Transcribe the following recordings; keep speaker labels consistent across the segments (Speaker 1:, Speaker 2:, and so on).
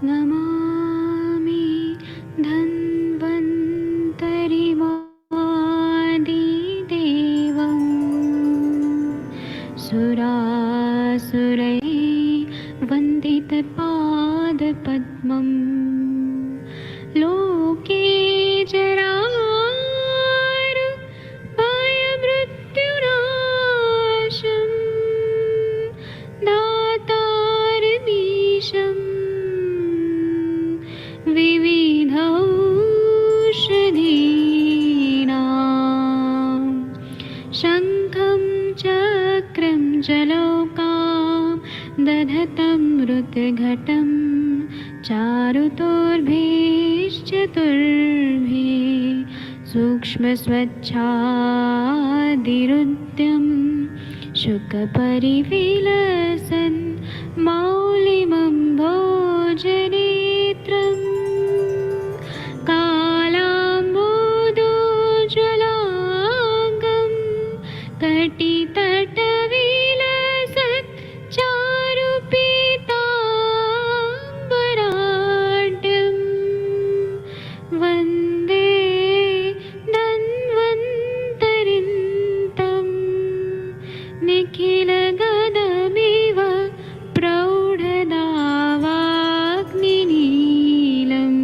Speaker 1: नमामि धन्वन्तरिमादिदेवं सुरासुरैः वन्दितपादपद्मं लोके जरामृत्युनाशं दातारमीशं विविधौषधीनां शङ्खं चक्रं जलौकां दधतं मृतघटं चारुतोर्भिश्चतुर्भिः सूक्ष्मस्वच्छादिरुद्यं शुकपरिविलसन् मौलिमं भोजनेत्रं कालाम्बोदोज्ज्वलाङ्गं कटितटविलसत् चारुपीताम्बराढ्यं वन्दे धन्वन्तरिन्तं निखिलगदमिव प्रौढदावाग्निनीलम्।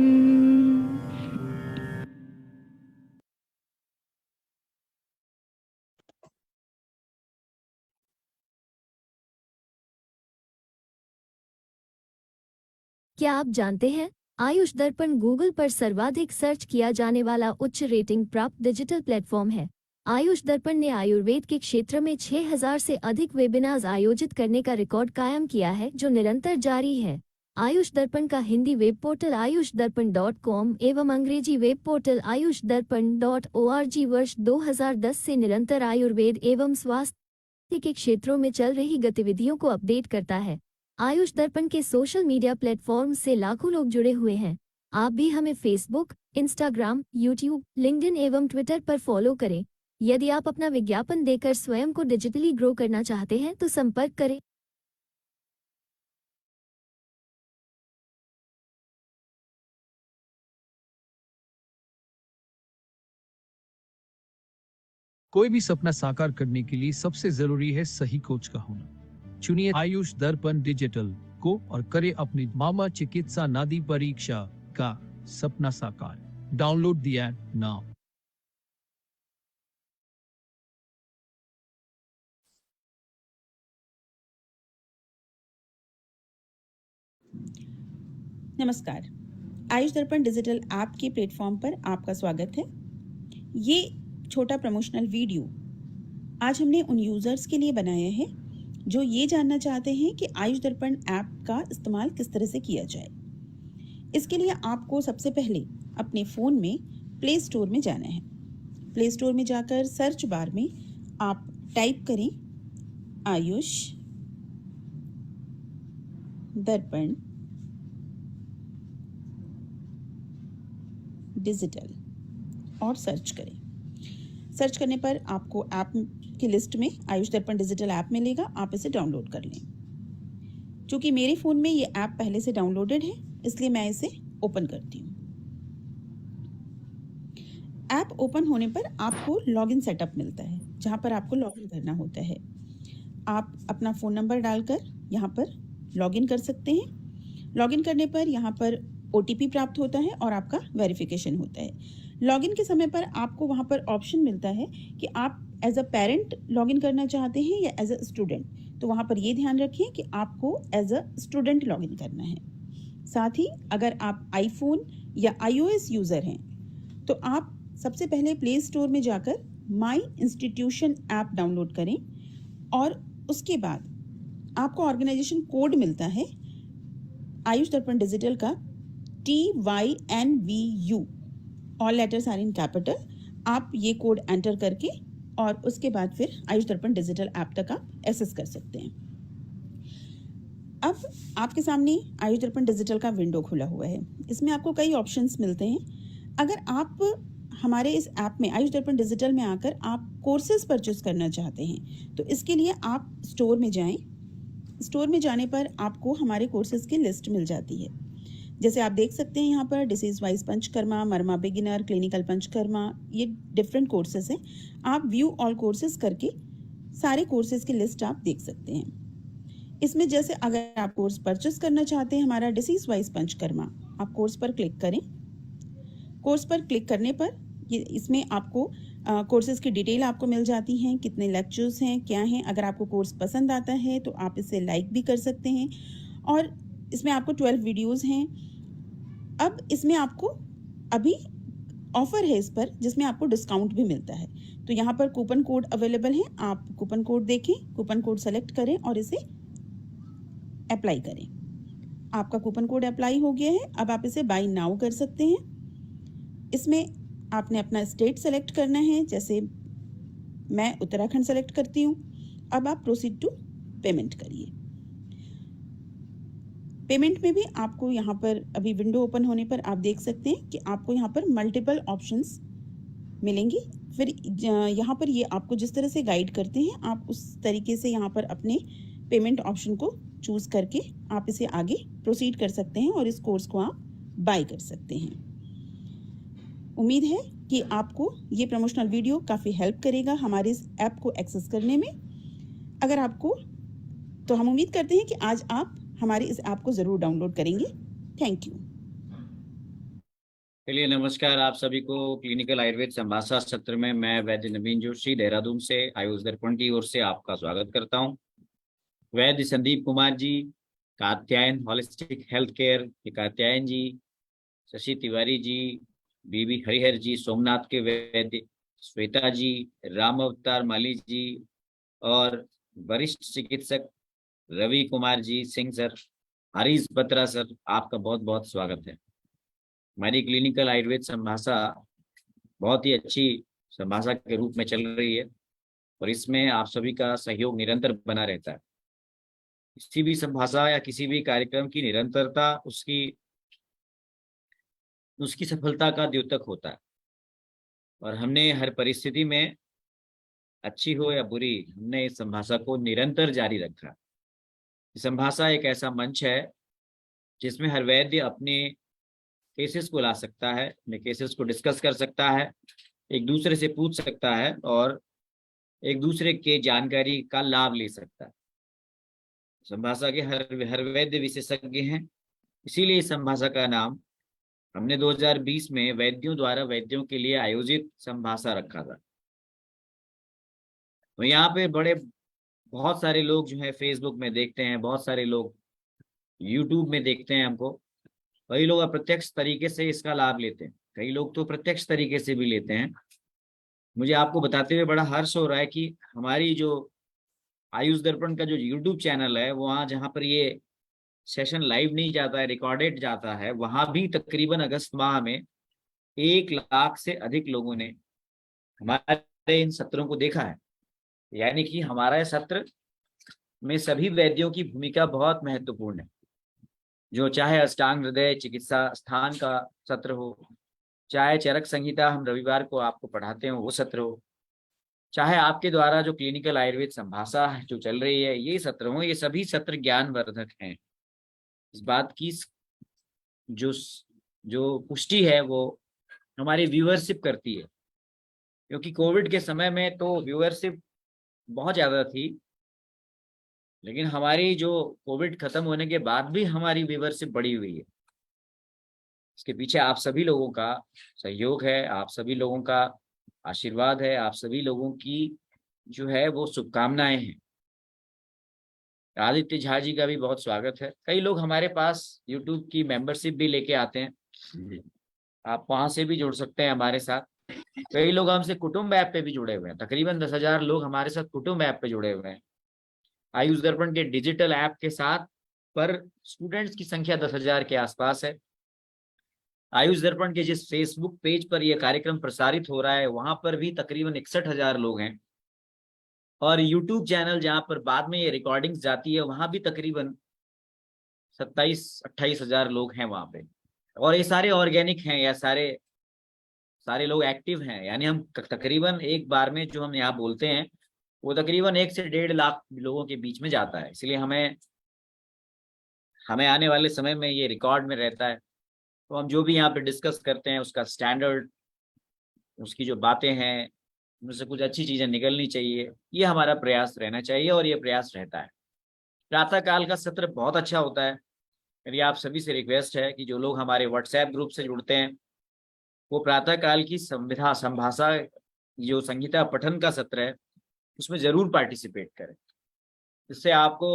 Speaker 2: क्या आप जानते हैं आयुष दर्पण गूगल पर सर्वाधिक सर्च किया जाने वाला उच्च रेटिंग प्राप्त डिजिटल प्लेटफॉर्म है। आयुष दर्पण ने आयुर्वेद के क्षेत्र में 6000 से अधिक वेबिनार्स आयोजित करने का रिकॉर्ड कायम किया है, जो निरंतर जारी है। आयुष दर्पण का हिंदी वेब पोर्टल ayushdarpan.com एवं अंग्रेजी वेब पोर्टल ayushdarpan.org वर्ष 2010 से निरंतर आयुर्वेद एवं स्वास्थ्य के क्षेत्रों में चल रही गतिविधियों को अपडेट करता है। आयुष दर्पण के सोशल मीडिया प्लेटफॉर्म से लाखों लोग जुड़े हुए हैं। आप भी हमें फेसबुक, इंस्टाग्राम, यूट्यूब, लिंक्डइन एवं ट्विटर पर फॉलो करें। यदि आप अपना विज्ञापन देकर स्वयं को डिजिटली ग्रो करना चाहते हैं तो संपर्क करें।
Speaker 3: कोई भी सपना साकार करने के लिए सबसे जरूरी है सही कोच का होना। चुनिए आयुष दर्पण डिजिटल को और करें अपनी मामा चिकित्सा नादी परीक्षा का सपना साकार। Download the app now.
Speaker 4: नमस्कार, आयुष दर्पण डिजिटल ऐप के प्लेटफॉर्म पर आपका स्वागत है। ये छोटा प्रमोशनल वीडियो आज हमने उन यूज़र्स के लिए बनाया है जो ये जानना चाहते हैं कि आयुष दर्पण ऐप का इस्तेमाल किस तरह से किया जाए। इसके लिए आपको सबसे पहले अपने फ़ोन में प्ले स्टोर में जाना है। प्ले स्टोर में जाकर सर्च बार में आप टाइप करें आयुष दर्पण डिजिटल और सर्च करें। सर्च करने पर आपको ऐप की लिस्ट में आयुष दर्पण डिजिटल ऐप मिलेगा। आप इसे डाउनलोड कर लें। चूँकि मेरे फ़ोन में ये ऐप पहले से डाउनलोडेड है, इसलिए मैं इसे ओपन करती हूँ। ऐप ओपन होने पर आपको लॉगिन सेटअप मिलता है, जहाँ पर आपको लॉगिन करना होता है। आप अपना फ़ोन नंबर डालकर यहाँ पर लॉगिन कर सकते हैं। लॉगिन करने पर यहाँ पर OTP प्राप्त होता है और आपका वेरिफिकेशन होता है। लॉगिन के समय पर आपको वहाँ पर ऑप्शन मिलता है कि आप एज अ पेरेंट लॉगिन करना चाहते हैं या एज अ स्टूडेंट। तो वहाँ पर ये ध्यान रखिए कि आपको एज अ स्टूडेंट लॉगिन करना है। साथ ही अगर आप आईफोन या iOS यूज़र हैं तो आप सबसे पहले प्ले स्टोर में जाकर माई इंस्टीट्यूशन ऐप डाउनलोड करें और उसके बाद आपको ऑर्गेनाइजेशन कोड मिलता है आयुष दर्पण डिजिटल का TYNVU, all letters are in capital. आप ये कोड एंटर करके और उसके बाद फिर आयुष दर्पण डिजिटल ऐप तक आप एक्सेस कर सकते हैं। अब आपके सामने आयुष दर्पण डिजिटल का विंडो खुला हुआ है। इसमें आपको कई ऑप्शंस मिलते हैं। अगर आप हमारे इस ऐप में आयुष दर्पण डिजिटल में आकर आप कोर्सेज परचेस करना चाहते हैं तो इसके लिए आप स्टोर में जाएं। स्टोर में जाने पर आपको हमारे कोर्सेज की लिस्ट मिल जाती है। जैसे आप देख सकते हैं यहाँ पर डिसीज वाइज पंचकर्मा, मर्मा बिगिनर, क्लिनिकल पंचकर्मा, ये डिफरेंट कोर्सेज हैं। आप व्यू ऑल कोर्सेज करके सारे कोर्सेज की लिस्ट आप देख सकते हैं। इसमें जैसे अगर आप कोर्स परचेस करना चाहते हैं हमारा डिसीज वाइज पंचकर्मा, आप कोर्स पर क्लिक करें। कोर्स पर क्लिक करने पर ये इसमें आपको कोर्सेज की डिटेल आपको मिल जाती हैं, कितने लेक्चर्स हैं, क्या हैं। अगर आपको कोर्स पसंद आता है तो आप इसे लाइक भी कर सकते हैं। और इसमें आपको 12 वीडियोस हैं। अब इसमें आपको अभी ऑफर है इस पर, जिसमें आपको डिस्काउंट भी मिलता है। तो यहाँ पर कूपन कोड अवेलेबल है, आप कूपन कोड देखें, कूपन कोड सेलेक्ट करें और इसे अप्लाई करें। आपका कूपन कोड अप्लाई हो गया है। अब आप इसे बाय नाउ कर सकते हैं। इसमें आपने अपना स्टेट सेलेक्ट करना है, जैसे मैं उत्तराखंड सेलेक्ट करती हूँ। अब आप प्रोसीड टू पेमेंट करिए। पेमेंट में भी आपको यहाँ पर अभी विंडो ओपन होने पर आप देख सकते हैं कि आपको यहाँ पर मल्टीपल ऑप्शंस मिलेंगी। फिर यहाँ पर ये आपको जिस तरह से गाइड करते हैं आप उस तरीके से यहाँ पर अपने पेमेंट ऑप्शन को चूज करके आप इसे आगे प्रोसीड कर सकते हैं और इस कोर्स को आप बाय कर सकते हैं। उम्मीद है कि आपको ये प्रमोशनल वीडियो काफ़ी हेल्प करेगा हमारे इस ऐप को एक्सेस करने में। अगर आपको, तो हम उम्मीद करते हैं कि आज आप हमारे इस ऐप को ज़रूर डाउनलोड करेंगे। Thank you.
Speaker 5: चलिए, नमस्कार आप सभी को। क्लिनिकल आयुर्वेद संभाषा सत्र में मैं वैद्य नवीन जोशी देहरादून से आयुष दर्पण की ओर से आपका स्वागत करता हूं। वैद्य Sandeep Kumar ji, Katyayan holistic health care के कात्यायन जी, शशि तिवारी जी, बीबी हरिहर जी, सोमनाथ के वैद्य श्वेता जी, राम अवतार माली जी और वरिष्ठ चिकित्सक रवि कुमार जी सिंह सर, हरीश बत्रा सर, आपका बहुत बहुत स्वागत है। हमारी क्लिनिकल आयुर्वेद संभाषा बहुत ही अच्छी संभाषा के रूप में चल रही है और इसमें आप सभी का सहयोग निरंतर बना रहता है। किसी भी संभाषा या किसी भी कार्यक्रम की निरंतरता उसकी सफलता का द्योतक होता है और हमने हर परिस्थिति में, अच्छी हो या बुरी, हमने इस संभाषा को निरंतर जारी रखा। संभाषा एक ऐसा मंच है जिसमें हर वैद्य अपने केसेस को ला सकता है, अपने केसेस को डिस्कस कर सकता है, एक दूसरे से पूछ सकता है और एक दूसरे के जानकारी का लाभ ले सकता है। संभाषा के हर वैद्य विशेषज्ञ हैं, इसीलिए इस संभाषा का नाम हमने 2020 में वैद्यों द्वारा वैद्यों के लिए आयोजित संभाषा रखा था। तो यहाँ पे बहुत सारे लोग जो है फेसबुक में देखते हैं, बहुत सारे लोग यूट्यूब में देखते हैं हमको। कई लोग अप्रत्यक्ष तरीके से इसका लाभ लेते हैं, कई लोग तो प्रत्यक्ष तरीके से भी लेते हैं। मुझे आपको बताते हुए बड़ा हर्ष हो रहा है कि हमारी जो आयुष दर्पण का जो यूट्यूब चैनल है, वहाँ जहाँ पर ये सेशन लाइव नहीं जाता है, रिकॉर्डेड जाता है, वहाँ भी तकरीबन अगस्त माह में 1 लाख से अधिक लोगों ने हमारे इन सत्रों को देखा है। यानी कि हमारा सत्र में सभी वैद्यों की भूमिका बहुत महत्वपूर्ण है। जो चाहे अष्टांग हृदय चिकित्सा स्थान का सत्र हो, चाहे चरक संहिता हम रविवार को आपको पढ़ाते हैं वो सत्र हो, चाहे आपके द्वारा जो क्लिनिकल आयुर्वेद संभाषा जो चल रही है ये सत्र हो, ये सभी सत्र ज्ञानवर्धक हैं। इस बात की जो पुष्टि है वो हमारी व्यूअरशिप करती है, क्योंकि कोविड के समय में तो व्यूअरशिप बहुत ज़्यादा थी, लेकिन हमारी जो कोविड खत्म होने के बाद भी हमारी व्यूअरशिप बढ़ी हुई है। इसके पीछे आप सभी लोगों का सहयोग है, आप सभी लोगों का आशीर्वाद है, आप सभी लोगों की जो है वो शुभकामनाएं हैं। आदित्य झा जी का भी बहुत स्वागत है। कई लोग हमारे पास यूट्यूब की मेंबरशिप भी लेके आते हैं, आप वहां से भी जुड़ सकते हैं हमारे साथ। कई लोग हमसे कुटुंब ऐप पे भी जुड़े हुए हैं, तकरीबन 10,000 लोग हमारे साथ कुटुंब ऐप पे जुड़े हुए हैं। आयुष दर्पण के डिजिटल ऐप के साथ पर स्टूडेंट्स की संख्या 10,000 के आसपास है। आयुष दर्पण के जिस फेसबुक पेज पर यह कार्यक्रम प्रसारित हो रहा है वहां पर भी तकरीबन 61,000 लोग हैं और यूट्यूब चैनल जहां पर बाद में ये रिकॉर्डिंग्स जाती है वहां भी तकरीबन 27-28,000 लोग हैं वहां पे। और ये सारे ऑर्गेनिक हैं या सारे लोग एक्टिव हैं, यानी हम तकरीबन एक बार में जो हम यहाँ बोलते हैं वो तकरीबन 1 से 1.5 लाख लोगों के बीच में जाता है। इसलिए हमें आने वाले समय में ये रिकॉर्ड में रहता है तो हम जो भी यहाँ पे डिस्कस करते हैं उसका स्टैंडर्ड, उसकी जो बातें हैं उनसे कुछ अच्छी चीजें निकलनी चाहिए, ये हमारा प्रयास रहना चाहिए और ये प्रयास रहता है। प्रातः काल का सत्र बहुत अच्छा होता है। मेरी आप सभी से रिक्वेस्ट है कि जो लोग हमारे व्हाट्सएप ग्रुप से जुड़ते हैं वो प्रातः काल की संविधा संभाषा जो संहिता पठन का सत्र है उसमें जरूर पार्टिसिपेट करें। इससे आपको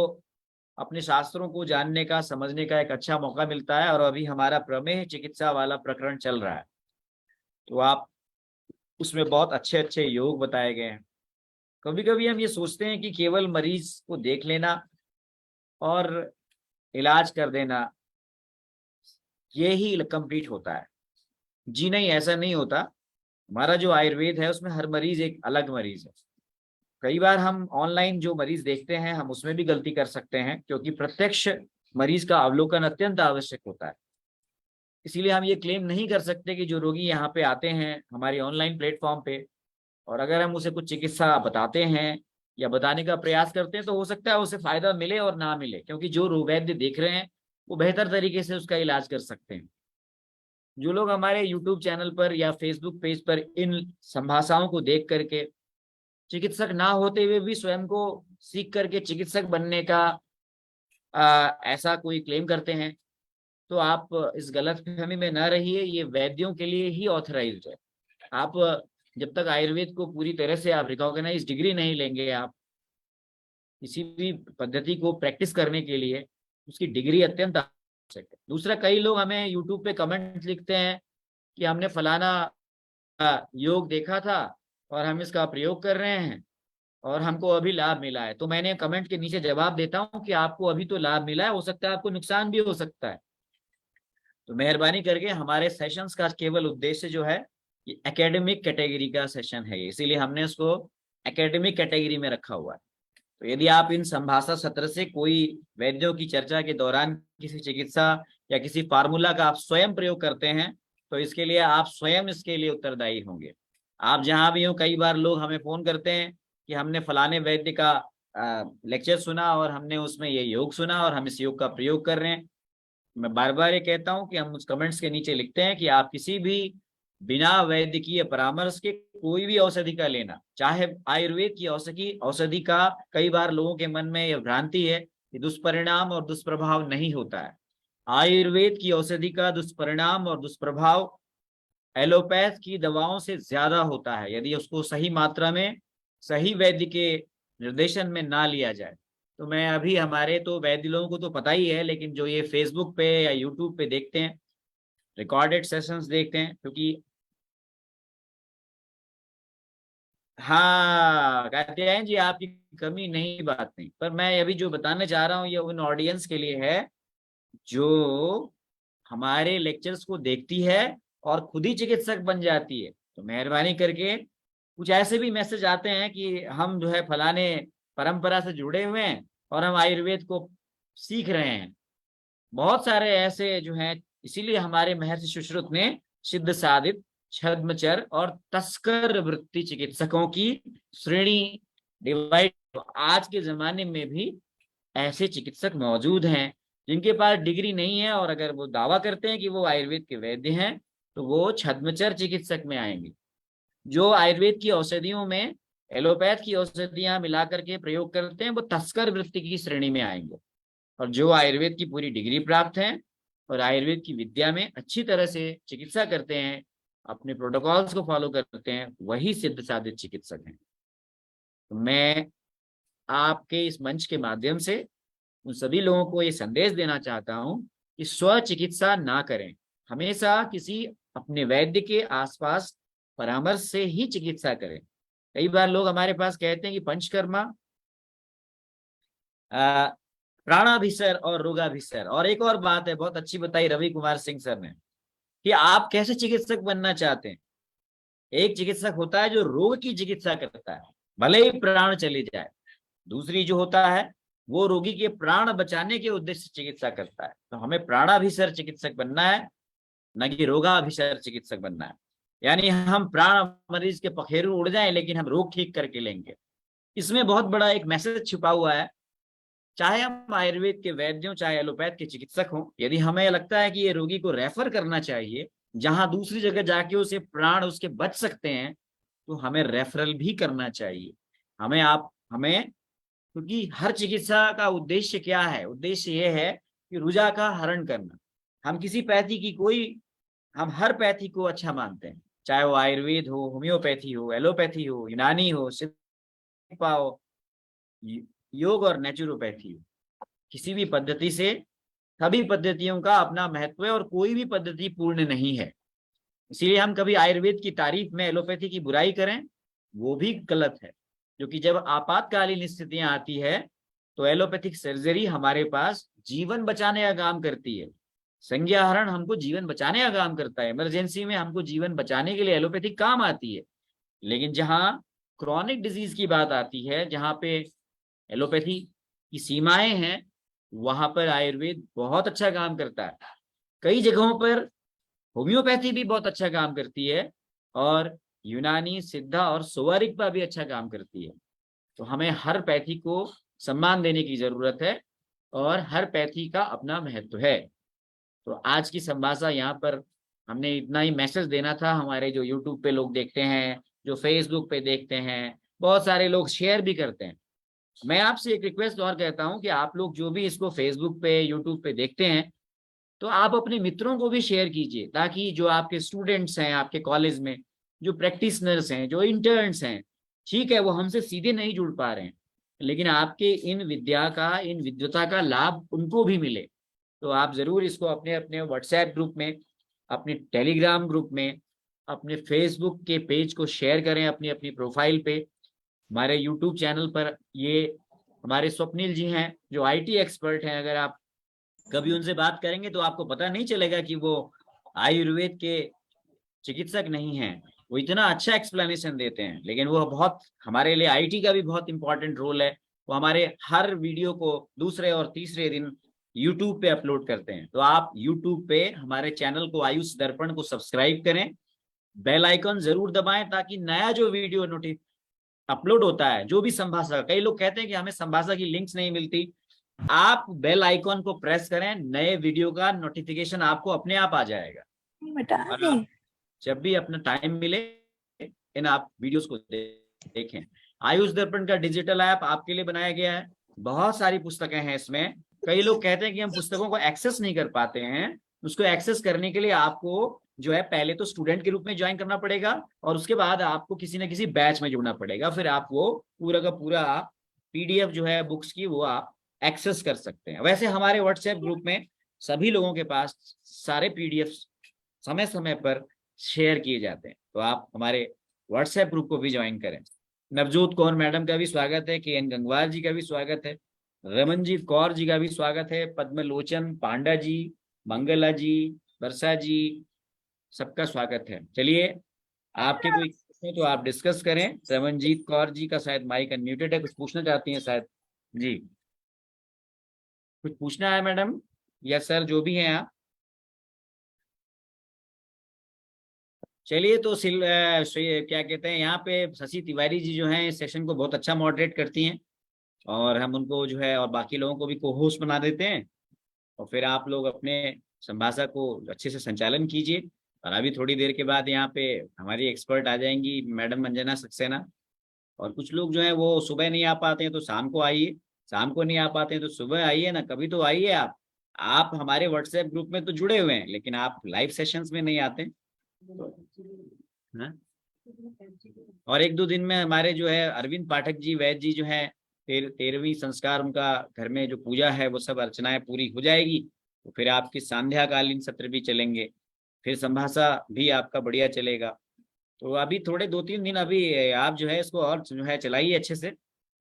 Speaker 5: अपने शास्त्रों को जानने का, समझने का एक अच्छा मौका मिलता है। और अभी हमारा प्रमेह चिकित्सा वाला प्रकरण चल रहा है, तो आप उसमें बहुत अच्छे अच्छे योग बताए गए हैं। कभी कभी हम ये सोचते हैं कि केवल मरीज को देख लेना और इलाज कर देना ये ही कंप्लीट होता है। जी नहीं, ऐसा नहीं होता। हमारा जो आयुर्वेद है उसमें हर मरीज एक अलग मरीज है। कई बार हम ऑनलाइन जो मरीज देखते हैं हम उसमें भी गलती कर सकते हैं, क्योंकि प्रत्यक्ष मरीज का अवलोकन अत्यंत आवश्यक होता है। इसीलिए हम ये क्लेम नहीं कर सकते कि जो रोगी यहाँ पे आते हैं हमारी ऑनलाइन प्लेटफॉर्म पे और अगर हम उसे कुछ चिकित्सा बताते हैं या बताने का प्रयास करते हैं तो हो सकता है उसे फायदा मिले और ना मिले, क्योंकि जो वैद्य देख रहे हैं वो बेहतर तरीके से उसका इलाज कर सकते हैं। जो लोग हमारे यूट्यूब चैनल पर या फेसबुक पेज पर इन संभाषाओं को देख करके चिकित्सक ना होते हुए भी स्वयं को सीख करके चिकित्सक बनने का ऐसा कोई क्लेम करते हैं, तो आप इस गलतफहमी में ना रहिए। ये वैद्यों के लिए ही ऑथराइज्ड है। आप जब तक आयुर्वेद को पूरी तरह से आप रिकॉग्नाइज डिग्री नहीं लेंगे, आप किसी भी पद्धति को प्रैक्टिस करने के लिए उसकी डिग्री अत्यंत आवश्यक है। दूसरा, कई लोग हमें यूट्यूब पे कमेंट लिखते हैं कि हमने फलाना योग देखा था और हम इसका प्रयोग कर रहे हैं और हमको अभी लाभ मिला है। तो मैंने कमेंट के नीचे जवाब देता हूं कि आपको अभी तो लाभ मिला है, हो सकता है आपको नुकसान भी हो सकता है। तो मेहरबानी करके हमारे सेशंस का केवल उद्देश्य जो है ये एकेडमिक कैटेगरी का सेशन है, इसीलिए हमने उसको एकेडमिक कैटेगरी में रखा हुआ है। तो यदि आप इन संभाषा सत्र से कोई वैद्यों की चर्चा के दौरान किसी चिकित्सा या किसी फार्मूला का आप स्वयं प्रयोग करते हैं तो इसके लिए आप स्वयं इसके लिए उत्तरदायी होंगे। आप जहां भी हो, कई बार लोग हमें फोन करते हैं कि हमने फलाने वैद्य का लेक्चर सुना और हमने उसमें ये योग सुना और हम इस योग का प्रयोग कर रहे हैं। मैं बार बार ये कहता हूं कि हम उस कमेंट्स के नीचे लिखते हैं कि आप किसी भी बिना वैद्यकीय परामर्श के कोई भी औषधि का लेना, चाहे आयुर्वेद की औषधि का कई बार लोगों के मन में यह भ्रांति है कि दुष्परिणाम और दुष्प्रभाव नहीं होता है। आयुर्वेद की औषधि का दुष्परिणाम और दुष्प्रभाव एलोपैथ की दवाओं से ज्यादा होता है यदि उसको सही मात्रा में सही वैद्य के निर्देशन में ना लिया जाए। तो मैं अभी हमारे तो वैद्य लोगों को तो पता ही है, लेकिन जो ये फेसबुक पे या यूट्यूब पे देखते हैं, रिकॉर्डेड सेशंस देखते हैं, क्योंकि हाँ कात्यायन जी आपकी कमी नहीं, बात नहीं, पर मैं अभी जो बताना चाह रहा हूँ ये उन ऑडियंस के लिए है जो हमारे लेक्चर्स को देखती है और खुद ही चिकित्सक बन जाती है। तो मेहरबानी करके, कुछ ऐसे भी मैसेज आते हैं कि हम जो है फलाने परंपरा से जुड़े हुए हैं और हम आयुर्वेद को सीख रहे हैं। बहुत सारे ऐसे जो हैं, इसीलिए हमारे महर्षि सुश्रुत ने सिद्ध साधित छद्मचर और तस्कर वृत्ति चिकित्सकों की श्रेणी डिवाइड। आज के जमाने में भी ऐसे चिकित्सक मौजूद हैं जिनके पास डिग्री नहीं है और अगर वो दावा करते हैं कि वो आयुर्वेद के वैद्य हैं तो वो छद्मचर चिकित्सक में आएंगे। जो आयुर्वेद की औषधियों में एलोपैथ की औषधियां मिलाकर के प्रयोग करते हैं वो तस्कर वृत्ति की श्रेणी में आएंगे। और जो आयुर्वेद की पूरी डिग्री प्राप्त है और आयुर्वेद की विद्या में अच्छी तरह से चिकित्सा करते हैं, अपने प्रोटोकॉल्स को फॉलो करते हैं, वही सिद्ध साधित चिकित्सक हैं। तो मैं आपके इस मंच के माध्यम से उन सभी लोगों को ये संदेश देना चाहता हूं कि स्व चिकित्सा ना करें, हमेशा किसी अपने वैद्य के आसपास परामर्श से ही चिकित्सा करें। कई बार लोग हमारे पास कहते हैं कि पंचकर्मा, प्राणाभिसर और रोगाभिसर। और एक और बात है बहुत अच्छी बताई रवि कुमार सिंह सर ने कि आप कैसे चिकित्सक बनना चाहते हैं। एक चिकित्सक होता है जो रोग की चिकित्सा करता है भले ही प्राण चले जाए, दूसरी जो होता है वो रोगी के प्राण बचाने के उद्देश्य से चिकित्सा करता है। तो हमें प्राणाभिसर चिकित्सक बनना है, न कि रोगाभिसर चिकित्सक बनना है। यानी हम प्राण मरीज के पखेरु उड़ जाएं लेकिन हम रोग ठीक करके लेंगे। इसमें बहुत बड़ा एक मैसेज छुपा हुआ है चाहे हम आयुर्वेद के वैद्य हों, चाहे एलोपैथ के चिकित्सक हों, यदि हमें लगता है कि ये रोगी को रेफर करना चाहिए जहां दूसरी जगह जाके उसे प्राण उसके बच सकते हैं, तो हमें रेफरल भी करना चाहिए। हमें क्योंकि हर चिकित्सा का उद्देश्य क्या है? उद्देश्य ये है कि रुजा का हरण करना। हम किसी पैथी की हम हर पैथी को अच्छा मानते हैं, चाहे वो आयुर्वेद हो, होम्योपैथी हो, एलोपैथी हो, यूनानी हो, सिद्धा हो, योग और नेचुरोपैथी हो। किसी भी पद्धति से सभी पद्धतियों का अपना महत्व है और कोई भी पद्धति पूर्ण नहीं है। इसीलिए हम कभी आयुर्वेद की तारीफ में एलोपैथी की बुराई करें, वो भी गलत है। क्योंकि जब आपातकालीन स्थितियां आती है तो एलोपैथिक सर्जरी हमारे पास जीवन बचाने का काम करती है। संज्ञाहरण हमको जीवन बचाने का काम करता है। इमरजेंसी में हमको जीवन बचाने के लिए एलोपैथिक काम आती है। लेकिन जहां क्रॉनिक डिजीज की बात आती है, जहां पे एलोपैथी की सीमाएं हैं, वहां पर आयुर्वेद बहुत अच्छा काम करता है। कई जगहों पर होम्योपैथी भी बहुत अच्छा काम करती है और यूनानी, सिद्धा और सोवारिकपा भी अच्छा काम करती है। तो हमें हर पैथी को सम्मान देने की जरूरत है और हर पैथी का अपना महत्व है। तो आज की संभाषा यहाँ पर हमने इतना ही मैसेज देना था। हमारे जो यूट्यूब पे लोग देखते हैं, जो फेसबुक पे देखते हैं, बहुत सारे लोग शेयर भी करते हैं। मैं आपसे एक रिक्वेस्ट और कहता हूँ कि आप लोग जो भी इसको फेसबुक पे, यूट्यूब पे देखते हैं, तो आप अपने मित्रों को भी शेयर कीजिए, ताकि जो आपके स्टूडेंट्स हैं आपके कॉलेज में, जो प्रैक्टिशनर्स हैं, जो इंटर्न्स हैं, ठीक है वो हमसे सीधे नहीं जुड़ पा रहे हैं, लेकिन आपके इन विद्वता का लाभ उनको भी मिले। तो आप जरूर इसको अपने अपने व्हाट्सएप ग्रुप में, अपने टेलीग्राम ग्रुप में, अपने फेसबुक के पेज को शेयर करें, अपनी अपनी प्रोफाइल पे। हमारे यूट्यूब चैनल पर ये हमारे स्वप्निल जी हैं जो आईटी एक्सपर्ट हैं। अगर आप कभी उनसे बात करेंगे तो आपको पता नहीं चलेगा कि वो आयुर्वेद के चिकित्सक नहीं हैं। वो इतना अच्छा एक्सप्लेनेशन देते हैं, लेकिन वो बहुत हमारे लिए आईटी का भी बहुत इंपॉर्टेंट रोल है। वो हमारे हर वीडियो को दूसरे और तीसरे दिन यूट्यूब पे अपलोड करते हैं। तो आप यूट्यूब पे हमारे चैनल को, आयुष दर्पण को सब्सक्राइब करें, बेल आइकन जरूर दबाएं, ताकि नया जो वीडियो अपलोड होता है, जो भी संभाषा, कई लोग कहते हैं कि हमें संभाषा की लिंक्स नहीं मिलती, आप बेल आइकन को प्रेस करें, नए वीडियो का नोटिफिकेशन आपको अपने आप आ जाएगा। और आप जब भी अपना टाइम मिले इन आप वीडियोस को देखें। आयुष दर्पण का डिजिटल ऐप आपके लिए बनाया गया है। बहुत सारी पुस्तकें हैं इसमें। कई लोग कहते हैं कि हम पुस्तकों को एक्सेस नहीं कर पाते हैं। उसको एक्सेस करने के लिए आपको जो है पहले तो स्टूडेंट के रूप में ज्वाइन करना पड़ेगा और उसके बाद आपको किसी न किसी बैच में जुड़ना पड़ेगा। फिर आप वो पूरा का पूरा पीडीएफ जो है बुक्स की, वो आप एक्सेस कर सकते हैं। वैसे हमारे व्हाट्सएप ग्रुप में सभी लोगों के पास सारे पीडीएफ समय समय पर शेयर किए जाते हैं। तो आप हमारे व्हाट्सएप ग्रुप को भी ज्वाइन करें। नवजोत कौर मैडम का भी स्वागत है, के एन गंगवार जी का भी स्वागत है, रमनजीत कौर जी का भी स्वागत है, पद्मलोचन पांडा जी, मंगला जी, वर्षा जी, सबका स्वागत है। चलिए, आपके कोई तो आप डिस्कस करें। रमनजीत कौर जी का शायद माइक अनम्यूटेड है, कुछ पूछना चाहती हैं शायद जी। कुछ पूछना है मैडम या सर, जो भी हैं आप। चलिए, तो क्या कहते हैं, यहाँ पे शशि तिवारी जी जो हैं इस सेशन को बहुत अच्छा मॉडरेट करती हैं और हम उनको जो है और बाकी लोगों को भी को होस्ट बना देते हैं और फिर आप लोग अपने संभाषा को अच्छे से संचालन कीजिए। और अभी थोड़ी देर के बाद यहाँ पे हमारी एक्सपर्ट आ जाएंगी, मैडम अंजना सक्सेना। और कुछ लोग जो है वो सुबह नहीं आ पाते हैं तो शाम को आइए, शाम को नहीं आ पाते हैं तो सुबह आइए ना, कभी तो आइए। आप हमारे व्हाट्सएप ग्रुप में तो जुड़े हुए हैं, लेकिन आप लाइव सेशंस में नहीं आते। हाँ? और एक दो दिन में हमारे जो है अरविंद पाठक जी, वैद्य जी जो है 13वीं संस्कार, उनका घर में जो पूजा है वो सब अर्चनाएं पूरी हो जाएगी, तो फिर आपकी संध्याकालीन सत्र भी चलेंगे, फिर संभाषा भी आपका बढ़िया चलेगा। तो अभी थोड़े 2-3 दिन अभी आप जो है इसको और जो है चलाइए अच्छे से,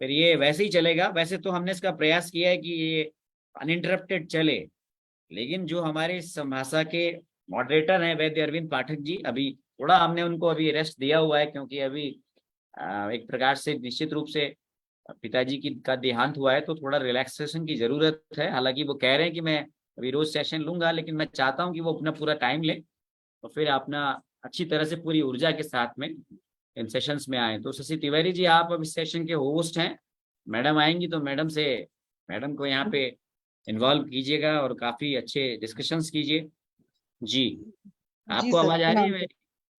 Speaker 5: फिर ये वैसे ही चलेगा। वैसे तो हमने इसका प्रयास किया है कि ये अनइंटरप्टेड चले, लेकिन जो हमारे संभाषा के मॉडरेटर हैं वैद्य अरविंद पाठक जी, अभी थोड़ा हमने उनको अभी रेस्ट दिया हुआ है, क्योंकि अभी एक प्रकार से निश्चित रूप से पिताजी का देहांत हुआ है, तो थोड़ा रिलैक्सेशन की जरूरत है। हालांकि वो कह रहे हैं कि मैं अभी रोज सेशन लूंगा, लेकिन मैं चाहता हूं कि वो अपना पूरा टाइम ले और फिर अपना अच्छी तरह से पूरी ऊर्जा के साथ में इन सेशंस में आए। तो शशि तिवारी जी, आप अब इस सेशन के होस्ट हैं, मैडम आएंगी तो मैडम से मैडम को यहाँ पे इन्वॉल्व कीजिएगा और काफी अच्छे डिस्कशंस कीजिए। जी,
Speaker 6: जी
Speaker 5: आपको
Speaker 6: सर,
Speaker 5: आवाज आ रही है
Speaker 6: प्रणाम सर।
Speaker 5: मेरी?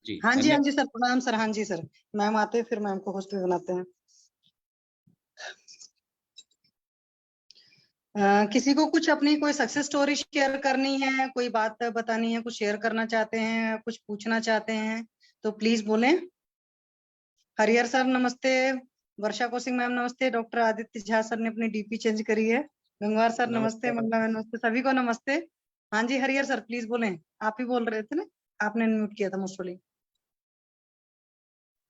Speaker 5: जी
Speaker 6: हाँ जी, हाँ
Speaker 5: धन्यवाद।
Speaker 6: जी सर, प्रणाम सर। हाँ जी सर, मैम आते हैं फिर मैम को होस्ट भी बनाते हैं। किसी को कुछ अपनी कोई सक्सेस स्टोरी शेयर करनी है, कोई बात बतानी है, कुछ शेयर करना चाहते हैं, कुछ पूछना चाहते हैं तो प्लीज बोलें। हरिहर सर नमस्ते, वर्षा कौशिक मैम नमस्ते, डॉक्टर आदित्य झा सर ने अपनी डीपी चेंज करी है, गंगवार सर नमस्ते,
Speaker 5: नमस्कार।
Speaker 6: मंगला मैम नमस्ते, सभी को नमस्ते। हाँ जी हरिहर सर प्लीज बोलें, आप ही बोल रहे थे ना, आपने म्यूट किया था मोस्टली।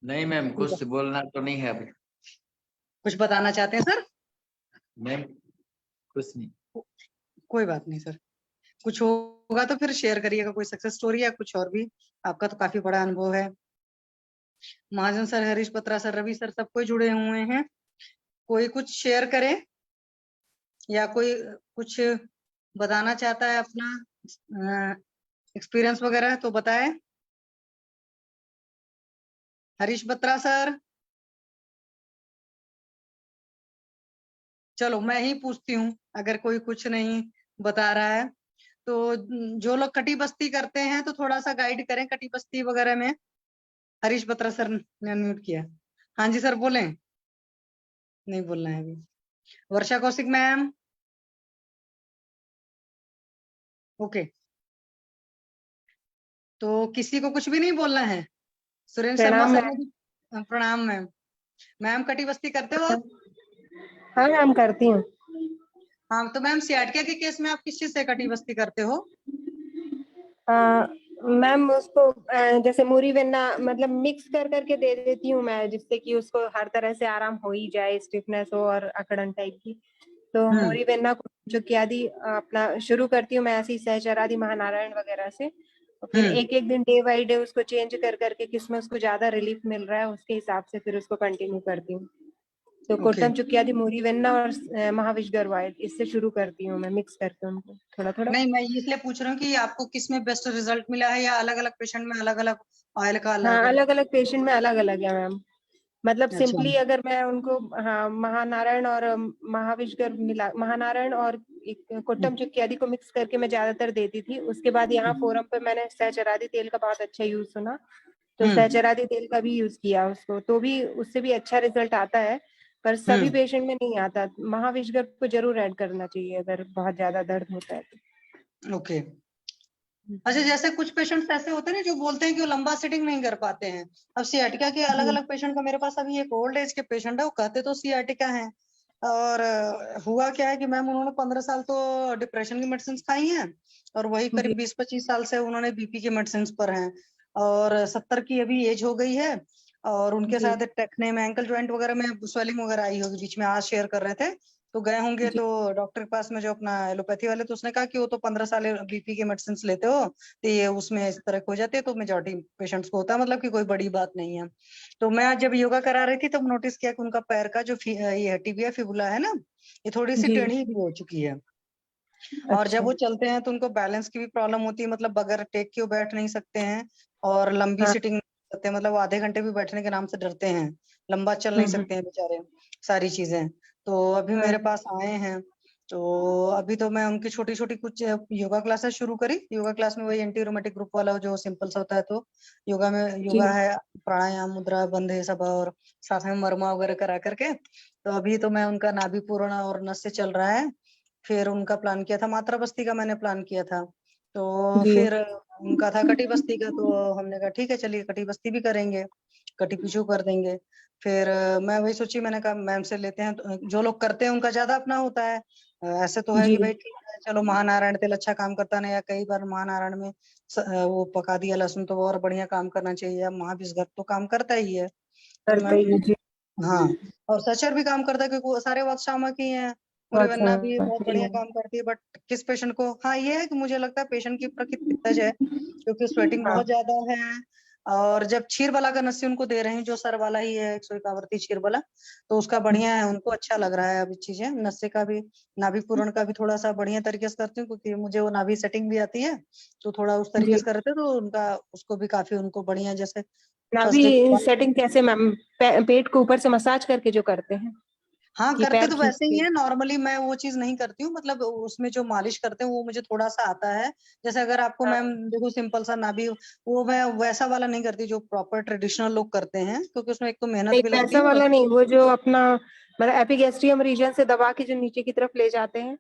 Speaker 7: नहीं मैम, कुछ बोलना तो नहीं है अभी।
Speaker 6: कुछ बताना चाहते हैं सर?
Speaker 7: नहीं, कुछ नहीं।
Speaker 6: कोई बात नहीं सर, कुछ होगा तो फिर शेयर करिएगा, कोई सक्सेस स्टोरी या कुछ और भी, आपका तो काफी बड़ा अनुभव है। महाजन सर, हरीश पत्रा सर, रवि सर, सब कोई जुड़े हुए हैं। कोई कुछ शेयर करे या कोई कुछ बताना चाहता है अपना एक्सपीरियंस वगैरह तो बताए। हरीश पत्रा सर, चलो मैं ही पूछती हूँ, अगर कोई कुछ नहीं बता रहा है तो जो लोग कटी बस्ती करते हैं तो थोड़ा सा गाइड करें कटी बस्ती वगैरह में। हरीश बत्रा सर ने अनम्यूट किया। हाँ जी सर बोलें, नहीं बोलना है अभी। वर्षा कौशिक मैम, ओके, तो किसी को कुछ भी नहीं बोलना है। सुरेंद्र शर्मा
Speaker 8: प्रणाम
Speaker 6: सर ने भी प्रणाम मैम। मैम कटी बस्ती करते हो आप?
Speaker 8: हाँ मैम करती हूँ।
Speaker 6: हाँ तो मैम सियाटकिया के केस में आप किस चीज से कटी बस्ती करते हो?
Speaker 8: मैम उसको जैसे मूरी वेन्ना मतलब मिक्स कर करके दे देती हूँ मैं, जिससे कि उसको हर तरह से आराम हो ही जाए, स्टिफनेस हो और अकड़न टाइप की। तो मूरी वेन्ना को जो किया दी अपना शुरू करती हूँ मैं ऐसे ही सहचरादि महानारायण वगैरह से, और फिर एक एक दिन डे बाई डे उसको चेंज कर करके किसमें उसको ज्यादा रिलीफ मिल रहा है उसके हिसाब से फिर उसको कंटिन्यू करती हूँ। तो कोट्टम चुक्कियादि मूरी वेन्ना और महाविशगर ऑयल इससे शुरू करती हूँ मैं, मिक्स करके उनको थोड़ा थोड़ा।
Speaker 6: नहीं मैं इसलिए पूछ रहा हूँ कि आपको किस में बेस्ट रिजल्ट मिला है, या अलग अलग पेशेंट में अलग अलग ऑयल का अलग?
Speaker 8: हाँ अलग अलग पेशेंट में अलग अलग है मैम। मतलब
Speaker 6: अच्छा।
Speaker 8: सिंपली अगर मैं उनको हाँ महानारायण और महाविशगर मिला, महानारायण और एक कोट्टम चुक्कियादि को मिक्स करके मैं ज्यादातर देती थी। उसके बाद यहाँ फोरम पे मैंने सहचरादि तेल का बहुत अच्छा यूज सुना, तो सहचरादि तेल का भी यूज किया उसको, तो भी उससे भी अच्छा रिजल्ट आता है, पर सभी पेशेंट में नहीं आता। महाविशगर को जरूर ऐड करना चाहिए अगर बहुत ज्यादा दर्द होता है तो।
Speaker 6: ओके। अच्छा, जैसे कुछ पेशेंट्स ऐसे होते हैं ना जो बोलते हैं कि वो लंबा सिटिंग नहीं कर पाते हैं। अब सियाटिका के अलग अलग पेशेंट का, मेरे पास अभी एक ओल्ड एज के पेशेंट है, वो कहते तो सियाटिका है, और हुआ क्या है कि मैम उन्होंने 15 साल तो डिप्रेशन की मेडिसिन खाई हैं, और वही करीब 20-25 साल से उन्होंने बीपी के मेडिसिन पर हैं, और 70 की अभी एज हो गई है, और उनके साथ टेक्ने में एंकल ज्वाइंट वगैरह में स्वेलिंग वगैरह आई होगी बीच में, आज शेयर कर रहे थे तो गए होंगे तो डॉक्टर के पास में जो अपना एलोपैथी वाले, तो उसने कहा कि वो तो 15 साल बीपी के मेडिसिन लेते हो तो ये उसमें इस तरह हो जाती है, तो मेजोरिटी पेशेंट्स को होता है, मतलब कि कोई बड़ी बात नहीं है। तो मैं आज जब योगा करा रही थी तब नोटिस किया कि उनका पैर का जो ये टिबिया फिबुला है ना, ये थोड़ी सी टेढ़ी भी हो चुकी है, और जब वो चलते हैं तो उनको बैलेंस की भी प्रॉब्लम होती है, मतलब बगैर टेक के वो बैठ नहीं सकते हैं, और लंबी सिटिंग नहीं सकते, मतलब वो आधे घंटे भी बैठने के नाम से डरते हैं, लंबा चल नहीं सकते हैं बेचारे, सारी चीजें। तो अभी मेरे पास आए हैं, तो अभी तो मैं उनकी छोटी छोटी कुछ योगा क्लासेस शुरू करी। योगा क्लास में वही एंटी रोमेटिक ग्रुप वाला जो सिंपल सा होता है, तो योगा में योगा है, प्राणायाम, मुद्रा, बंध है सब, और साथ में मरमा वगैरह करा करके। तो अभी तो मैं उनका नाभि पूर्ण और नस से चल रहा है। फिर उनका प्लान किया था मात्रा बस्ती का, मैंने प्लान किया था, तो फिर उनका था कटी बस्ती का, तो हमने कहा ठीक है चलिए कटी बस्ती भी करेंगे, कटी पीछू कर देंगे। फिर मैं वही सोची, मैंने कहा मैम से लेते हैं, तो जो लोग करते हैं उनका ज्यादा अपना होता है। ऐसे तो है कि भाई ठीक है चलो महानारायण तेल अच्छा काम करता नहीं, या कई बार महानारायण में वो पका दिया लहसुन तो वो और बढ़िया काम करना चाहिए, महाविशगर तो काम करता ही है, तो मैं हाँ, और सचर भी काम करता है क्योंकि वो सारे वक्त शामक ही है, पूरी वन्ना भी बहुत बढ़िया काम करती है। बट किस पेशेंट को, हाँ ये है कि मुझे लगता है पेशेंट की प्रकृति पित्तज है, क्योंकि स्वेटिंग बहुत ज्यादा है, और जब क्षीरबला का नस्य उनको दे रहे हैं, जो सर वाला ही है 151 क्षीरबला, तो उसका बढ़िया है, उनको अच्छा लग रहा है अभी चीजें। नस्य का भी, नाभि पूरण का भी थोड़ा सा बढ़िया तरीके से करती हूँ, क्योंकि मुझे वो नाभि सेटिंग भी आती है, तो थोड़ा उस तरीके से करते, तो उनका उसको भी काफी उनको बढ़िया, जैसे
Speaker 8: नाभि सेटिंग कैसे मैम? पेट को ऊपर से मसाज करके जो करते हैं?
Speaker 6: हाँ,
Speaker 8: कि
Speaker 6: करते
Speaker 8: पैर
Speaker 6: तो वैसे ही
Speaker 8: खींचते?
Speaker 6: है, नॉर्मली मैं वो चीज नहीं करती हूँ, मतलब उसमें जो मालिश करते हैं वो मुझे थोड़ा सा आता है। जैसे अगर आपको
Speaker 8: हाँ।
Speaker 6: मैम देखो सिंपल सा नाभि, वो मैं वैसा वाला नहीं करती जो प्रॉपर ट्रेडिशनल लोग करते हैं, क्योंकि उसमें एक तो मेहनत
Speaker 8: नहीं
Speaker 6: भी लगती
Speaker 8: वैसा
Speaker 6: है।
Speaker 8: वाला नहीं, वो जो अपना मतलब एपिगैस्ट्रियम रीजन से दबा के जो नीचे की तरफ ले जाते हैं।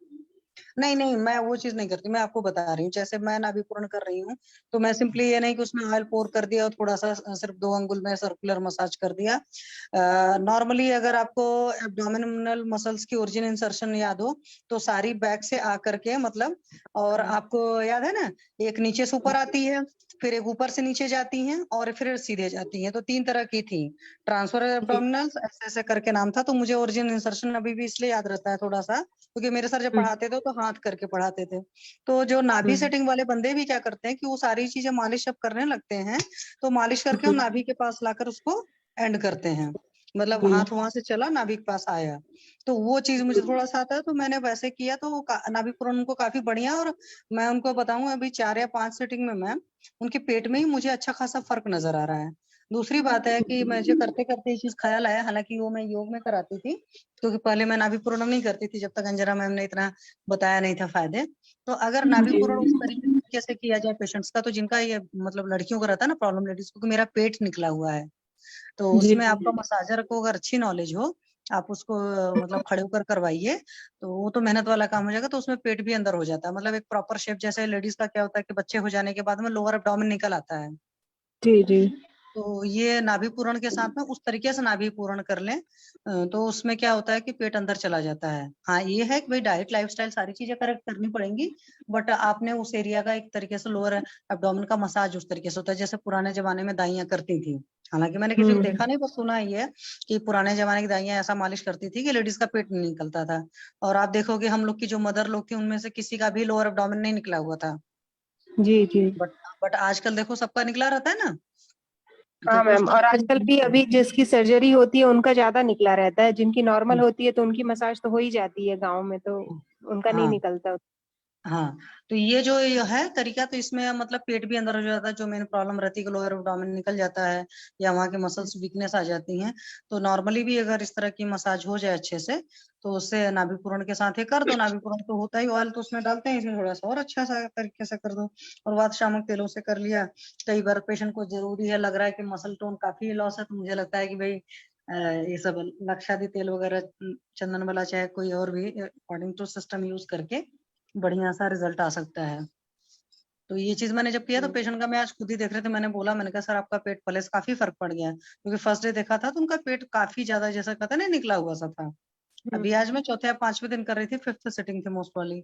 Speaker 6: नहीं नहीं, मैं वो चीज नहीं करती, मैं आपको बता रही हूँ। जैसे मैं नाभि पूर्ण कर रही हूँ, तो मैं सिंपली ये नहीं कि उसमें ऑयल पोर कर दिया और थोड़ा सा सिर्फ 2 अंगुल में सर्कुलर मसाज कर दिया। नॉर्मली अगर आपको एब्डोमिनल मसल्स की ओरिजिन इंसर्शन याद हो, तो सारी बैक से आकर के मतलब, और आपको याद है ना, एक नीचे से ऊपर आती है, फिर एक ऊपर से नीचे जाती हैं, और फिर सीधे जाती हैं। तो 3 तरह की थी, ट्रांसफर एब्डोमिनल्स ऐसे ऐसे करके नाम था। तो मुझे ओरिजिन इंसर्शन अभी भी इसलिए याद रहता है थोड़ा सा, क्योंकि मेरे सर जब पढ़ाते थे तो हाथ करके पढ़ाते थे। तो जो नाभि सेटिंग वाले बंदे भी क्या करते हैं कि वो सारी चीजें मालिश जब करने लगते हैं, तो मालिश करके वो नाभि के पास लाकर उसको एंड करते हैं, मतलब हाथ वहां से चला नाभि के पास आया। तो वो चीज मुझे थोड़ा सा आता है, तो मैंने वैसे किया, तो नाभि पूरण उनको काफी बढ़िया। और मैं उनको बताऊं, अभी 4 या 5 सेटिंग में मैम उनके पेट में ही मुझे अच्छा खासा फर्क नजर आ रहा है। दूसरी बात है कि मुझे करते करते ये चीज ख्याल आया, हालांकि वो मैं योग में कराती थी, क्योंकि पहले मैं नाभि पूरण नहीं करती थी जब तक अंजरा मैम ने इतना बताया नहीं था फायदे। तो अगर नाभि पूरण उस तरीके से किया जाए पेशेंट्स का, तो जिनका ये मतलब लड़कियों का रहता है ना प्रॉब्लम, लेडीज को, कि मेरा पेट निकला हुआ है, तो
Speaker 8: जी
Speaker 6: उसमें आपका मसाजर को अगर अच्छी नॉलेज हो, आप उसको मतलब खड़े होकर करवाइए, तो वो तो मेहनत वाला काम हो जाएगा। तो उसमें पेट भी अंदर हो जाता है, मतलब एक प्रॉपर शेप। जैसे लेडीज का क्या होता है कि बच्चे हो जाने के बाद में लोअर एब्डोमेन निकल आता है,
Speaker 8: जी जी।
Speaker 6: तो ये नाभि पूरण के साथ में उस तरीके से नाभि पूरण कर लें, तो उसमें क्या होता है कि पेट अंदर चला जाता है। हाँ, ये है कि भाई डाइट लाइफस्टाइल सारी चीजें करेक्ट करनी पड़ेंगी, बट आपने उस एरिया का एक तरीके से लोअर एब्डोमेन का मसाज उस तरीके से होता है जैसे पुराने जमाने में दाइयां करती थी। हालांकि मैंने किसी को देखा नहीं, बस सुना ही है कि पुराने जमाने की दाइयां ऐसा मालिश करती थी कि लेडीज का पेट नहीं निकलता था। और आप देखोगे हम लोग की जो मदर लोग थी, उनमें से किसी का भी लोअर एब्डोमेन नहीं निकला हुआ था।
Speaker 8: जी जी।
Speaker 6: बट बट आजकल देखो सबका निकला रहता है ना। तो
Speaker 8: हाँ
Speaker 6: उस
Speaker 8: मैम, और
Speaker 6: तरीके
Speaker 8: आजकल भी
Speaker 6: से
Speaker 8: अभी जिसकी सर्जरी होती है उनका ज्यादा निकला रहता है, जिनकी नॉर्मल होती है तो उनकी मसाज तो हो ही जाती है गांव में, तो उनका नहीं
Speaker 6: हाँ
Speaker 8: निकलता।
Speaker 6: हाँ, तो ये जो ये है तरीका, तो इसमें मतलब पेट भी अंदर हो जाता है, जो मेन प्रॉब्लम रहती है कि लोअर एब्डोमेन निकल जाता है या वहाँ के मसल्स वीकनेस आ जाती हैं। तो नॉर्मली भी अगर इस तरह की मसाज हो जाए अच्छे से, तो उससे नाभि पूरण के साथ ही कर दो। नाभि पूरण तो होता ही ऑयल तो उसमें डालते हैं, इसमें थोड़ा सा और अच्छा सा तरीके से कर दो। और वात शामक तेलों से कर लिया। कई बार पेशेंट को जरूरी है, लग रहा है कि मसल टोन काफी लॉस है, तो मुझे लगता है कि भाई ये सब लक्षादि तेल वगैरह, चंदन वाला, चाहे कोई और भी, अकॉर्डिंग टू सिस्टम यूज करके बढ़िया सा रिजल्ट आ सकता है। तो ये चीज मैंने जब किया, तो पेशेंट का मैं आज खुद ही देख रहे थे, मैंने बोला, मैंने कहा सर आपका पेट पहले से काफी फर्क पड़ गया है, क्योंकि फर्स्ट डे देखा था तो उनका पेट काफी ज्यादा, जैसा कहता ना, निकला हुआ सा था। अभी आज मैं चौथे या 5वें दिन कर रही थी, 5th सिटिंग थी मोस्ट वाली,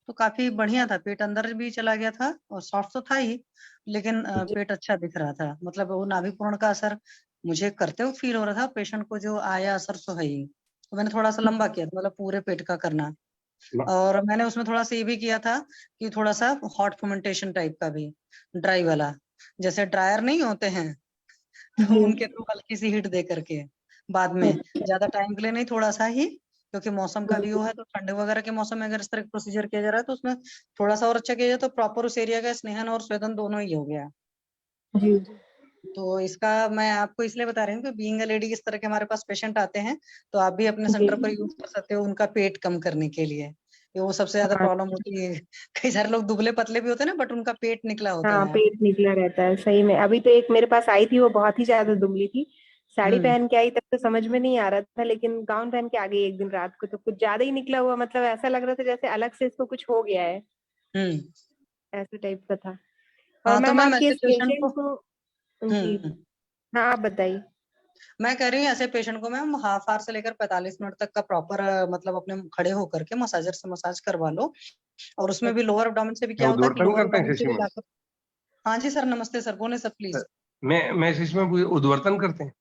Speaker 6: तो काफी बढ़िया था, पेट अंदर भी चला गया था और सॉफ्ट तो था ही, लेकिन पेट अच्छा दिख रहा था। मतलब वो नाभि पूर्ण का असर मुझे करते हुए फील हो रहा था, पेशेंट को जो आया असर तो है ही। तो मैंने थोड़ा सा लंबा किया था, मतलब पूरे पेट का करना। और मैंने उसमें थोड़ा सा ये भी किया था कि थोड़ा सा हॉट फर्मेंटेशन टाइप का भी, ड्राई वाला, जैसे ड्रायर नहीं होते हैं, तो उनके थ्रू हल्की सी हीट दे करके बाद में, ज्यादा टाइम के लिए नहीं, थोड़ा सा ही, क्योंकि मौसम का व्यू है, तो ठंडे वगैरह के मौसम में अगर इस तरह का प्रोसीजर किया जा रहा है, तो उसमें थोड़ा सा और अच्छा किया जाए, तो प्रॉपर उस एरिया का स्नेहन और स्वेदन दोनों ही हो गया।
Speaker 8: जी
Speaker 6: तो इसका मैं आपको इसलिए बता रही हूँ कि बीइंग अ लेडी, इस तरह के हमारे पास पेशेंट आते हैं, तो आप भी अपने
Speaker 8: जी।
Speaker 6: सेंटर पर यूज कर सकते हो उनका पेट कम करने के लिए। ये वो सबसे ज्यादा
Speaker 8: हाँ
Speaker 6: प्रॉब्लम होती है। कई सारे लोग दुबले पतले भी होते हैं ना, बट उनका पेट निकला होता
Speaker 8: हाँ,
Speaker 6: है।
Speaker 8: पेट निकला रहता है सही में। अभी तो एक मेरे पास आई थी, वो बहुत ही ज्यादा दुबली थी, साड़ी
Speaker 6: हम्म
Speaker 8: पहन के आई, तब तो समझ में नहीं आ रहा था, लेकिन गाउन पहन के आ गई एक दिन रात को तो कुछ ज्यादा ही निकला हुआ, मतलब ऐसा लग रहा था जैसे अलग से इसको कुछ हो गया है,
Speaker 6: हम्म
Speaker 8: ऐसे टाइप का था। और
Speaker 6: हाँ, तो
Speaker 8: मैम
Speaker 6: मैम
Speaker 8: आपके
Speaker 6: ऐसे
Speaker 8: इस
Speaker 6: पेशेंट को,
Speaker 8: पेशेंट को। जी।
Speaker 6: हम्म
Speaker 8: हाँ आप बताइए।
Speaker 6: मैं कह रही हूँ ऐसे पेशेंट को मैम हाफ आवर से लेकर 45 मिनट तक का प्रॉपर मतलब अपने खड़े होकर के मसाजर से मसाज करवा लो। और उसमें भी
Speaker 8: अच्छा।
Speaker 6: लोअर एब्डोमेन से भी
Speaker 9: क्या
Speaker 6: क्या होता है कि
Speaker 9: उद्वर्तन
Speaker 6: लोअर
Speaker 9: करते हैं
Speaker 6: एब्डोमेन से
Speaker 9: शशि
Speaker 6: भी
Speaker 9: में?
Speaker 6: लाकर। हाँ जी सर, नमस्ते सर, बोले सर प्लीज।
Speaker 9: मैं शशि में उद्वर्तन करते हैं?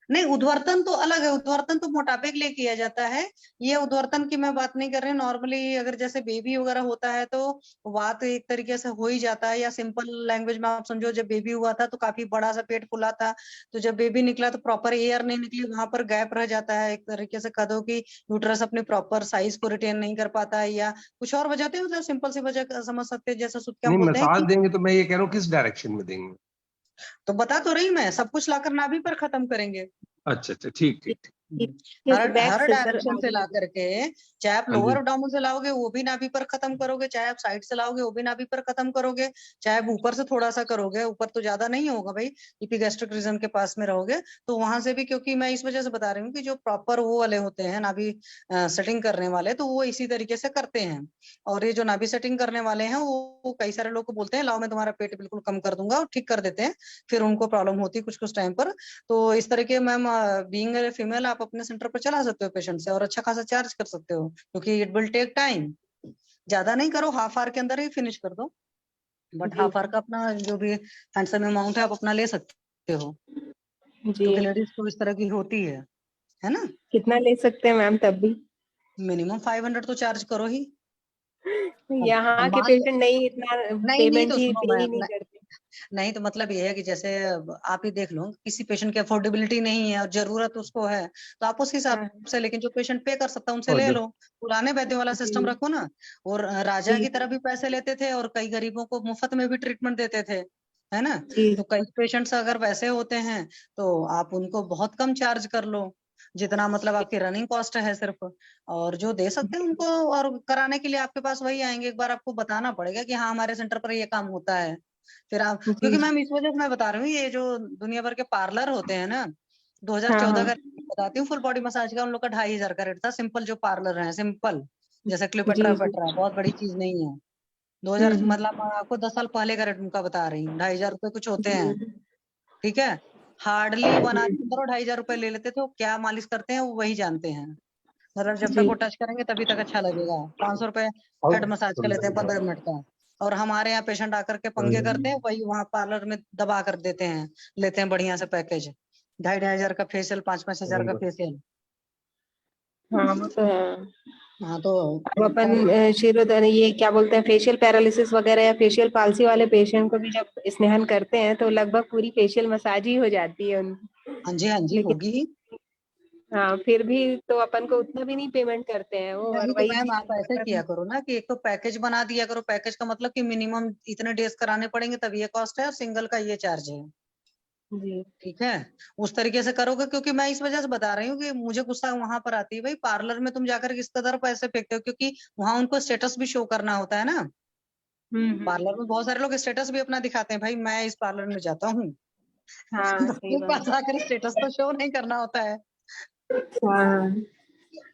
Speaker 6: नहीं, उद्वर्तन तो अलग है, उद्वर्तन तो मोटापे के लिए किया जाता है। ये उद्वर्तन की मैं बात नहीं कर रही हूँ। नॉर्मली अगर जैसे बेबी वगैरह होता है, तो वात एक तरीके से हो ही जाता है, या सिंपल लैंग्वेज में आप समझो, जब बेबी हुआ था तो काफी बड़ा सा पेट फुला था, तो जब बेबी निकला तो प्रॉपर एयर नहीं निकली, वहां पर गैप रह जाता है, एक तरीके से कह दो कि यूट्रस अपनी प्रॉपर साइज को रिटेन नहीं कर पाता है, या कुछ और वजह होती है, मतलब सिंपल सी वजह समझ सकते हैं, जैसे सुतके
Speaker 9: नहीं,
Speaker 6: हम बोलते हैं
Speaker 9: मसाज
Speaker 6: कि।
Speaker 9: देंगे तो मैं ये कह रहा हूँ किस डायरेक्शन में देंगे?
Speaker 6: तो बता तो रही मैं, सब कुछ लाकर नाभि पर खत्म करेंगे।
Speaker 9: अच्छा अच्छा, ठीक ठीक ठीक।
Speaker 6: हर
Speaker 8: बैक
Speaker 6: हर
Speaker 8: से सर
Speaker 6: डायरेक्शन से ला करके, चाहे आप
Speaker 9: हाँ जी।
Speaker 6: लोअर एब्डोमेन से लाओगे वो भी नाभि पर खत्म करोगे, चाहे आप साइड से लाओगे वो भी नाभि पर खत्म करोगे, चाहे आप ऊपर से थोड़ा सा करोगे, ऊपर तो ज्यादा नहीं होगा भाई, इपिगैस्ट्रिक रीजन के पास में रहोगे तो वहां से भी, क्योंकि मैं इस वजह से बता रही हूँ कि जो प्रॉपर वो वाले होते हैं नाभि सेटिंग करने वाले, तो वो इसी तरीके से करते हैं। और ये जो नाभि सेटिंग करने वाले हैं वो कई सारे लोग को बोलते हैं लाओ मैं तुम्हारा पेट बिल्कुल कम कर दूंगा, और ठीक कर देते हैं, फिर उनको प्रॉब्लम होती है कुछ कुछ टाइम पर। तो इस तरह के मैम, बीइंग ए फीमेल, आप अपने सेंटर पर चला सकते हो पेशेंट से और अच्छा खासा चार्ज कर सकते हो, क्योंकि इट विल टेक टाइम। ज्यादा नहीं करो, हाफ आवर के अंदर ही फिनिश कर दो, बट
Speaker 8: जी
Speaker 6: हाफ आवर का अपना जो भी हैंडसम अमाउंट है आप अपना ले सकते हो,
Speaker 8: जी।
Speaker 6: क्योंकि लेडीज को इस तरह की होती है ना।
Speaker 8: कितना ले सकते हैं मैम तब भी?
Speaker 6: मिनिमम 500 तो चार्ज करो ही। अब
Speaker 8: यहाँ के
Speaker 6: मान लो,
Speaker 8: पेशेंट नहीं इतना
Speaker 6: नहीं नहीं
Speaker 8: पेमेंट
Speaker 6: तो
Speaker 8: ही
Speaker 6: सुनो
Speaker 8: पे ही नहीं
Speaker 6: मैं,
Speaker 8: करते।
Speaker 6: नहीं तो मतलब ये है कि जैसे आप ही देख लो, किसी पेशेंट की अफोर्डेबिलिटी नहीं है और जरूरत उसको है, तो आप उस हिसाब
Speaker 8: हाँ
Speaker 6: से, लेकिन जो पेशेंट पे कर सकता है उनसे
Speaker 3: और
Speaker 6: ले
Speaker 3: जब
Speaker 6: लो। पुराने वैद्यों वाला सिस्टम
Speaker 8: जी
Speaker 6: रखो ना, और राजा
Speaker 8: जी
Speaker 6: की तरह भी पैसे लेते थे और कई गरीबों को मुफ्त में भी ट्रीटमेंट देते थे, है ना।
Speaker 8: जी
Speaker 6: तो कई पेशेंट्स अगर वैसे होते हैं तो आप उनको बहुत कम चार्ज कर लो, जितना मतलब आपकी रनिंग कॉस्ट है सिर्फ, और जो दे सकते हैं उनको, और कराने के लिए आपके पास वही आएंगे, एक बार आपको बताना पड़ेगा कि हाँ हमारे सेंटर पर ये काम होता है, फिर आप,
Speaker 8: जी
Speaker 6: क्योंकि
Speaker 8: जी।
Speaker 6: मैम इस वजह से मैं बता रही हूँ, ये जो दुनिया भर के पार्लर होते हैं ना,
Speaker 8: हाँ
Speaker 6: 2014
Speaker 8: हाँ
Speaker 6: का बताती हूँ, फुल बॉडी मसाज का उन लोग का 2500 का रेट था, सिंपल जो पार्लर है सिंपल, जैसे
Speaker 8: जी
Speaker 6: क्लियोपेट्रा
Speaker 8: जी।
Speaker 6: वेट्रा, बहुत बड़ी चीज नहीं है। 2000
Speaker 8: हम्म।
Speaker 6: मतलब मैं आपको 10 साल पहले का रेट उनका बता रही हूँ, 2500 कुछ होते हैं,
Speaker 8: जी
Speaker 6: ठीक है। हार्डली 1 आवर
Speaker 8: जी
Speaker 6: के अंदर वो 2500 ले लेते थे, वो क्या मालिश करते हैं वो वही जानते हैं, मतलब जब तक
Speaker 8: जी।
Speaker 6: वो टच करेंगे तभी तक अच्छा लगेगा। 500 रुपए हेड मसाज का लेते हैं 15 मिनट का, और हमारे यहाँ पेशेंट आकर के पंगे करते हैं, वही वहाँ पार्लर में दबा कर देते हैं, लेते हैं बढ़िया से पैकेज, 2500 का फेशियल, 5-5 हजार का फेशियल।
Speaker 8: हाँ वो तो है।
Speaker 6: हाँ तो
Speaker 8: अब अपन शिरोधन ये क्या बोलते हैं फेशियल पैरालिसिस वगैरह या फेशियल पाल्सी वाले पेशेंट को भी जब स्नेहन करते हैं तो लगभग पूरी फेशियल मसाज ही हो जाती है उनकी।
Speaker 6: हाँ जी
Speaker 8: लेकिन
Speaker 6: होगी ही।
Speaker 8: हाँ फिर भी तो अपन को उतना भी नहीं पेमेंट करते हैं वो, और
Speaker 6: नहीं तो
Speaker 8: वही
Speaker 6: मैम
Speaker 8: चीज
Speaker 6: आप ऐसे किया करो ना कि एक तो पैकेज बना दिया करो, पैकेज का मतलब कि मिनिमम इतने डेज कराने पड़ेंगे तब ये कॉस्ट है, और सिंगल का ये चार्ज है,
Speaker 8: जी
Speaker 6: ठीक है। उस तरीके से करोगे, क्योंकि मैं इस वजह से बता रही हूँ कि मुझे गुस्सा वहां पर आती है, भाई पार्लर में तुम जाकर किस कदर पैसे फेंकते हो, क्योंकि वहां उनको स्टेटस भी शो करना होता है ना। पार्लर में बहुत सारे लोग स्टेटस भी अपना दिखाते हैं, भाई मैं इस पार्लर में जाता हूँ
Speaker 8: हाँ
Speaker 6: तो
Speaker 8: सही
Speaker 6: अपने
Speaker 8: बात
Speaker 6: पास आकर स्टेटस तो शो नहीं करना होता है,
Speaker 8: है। हाँ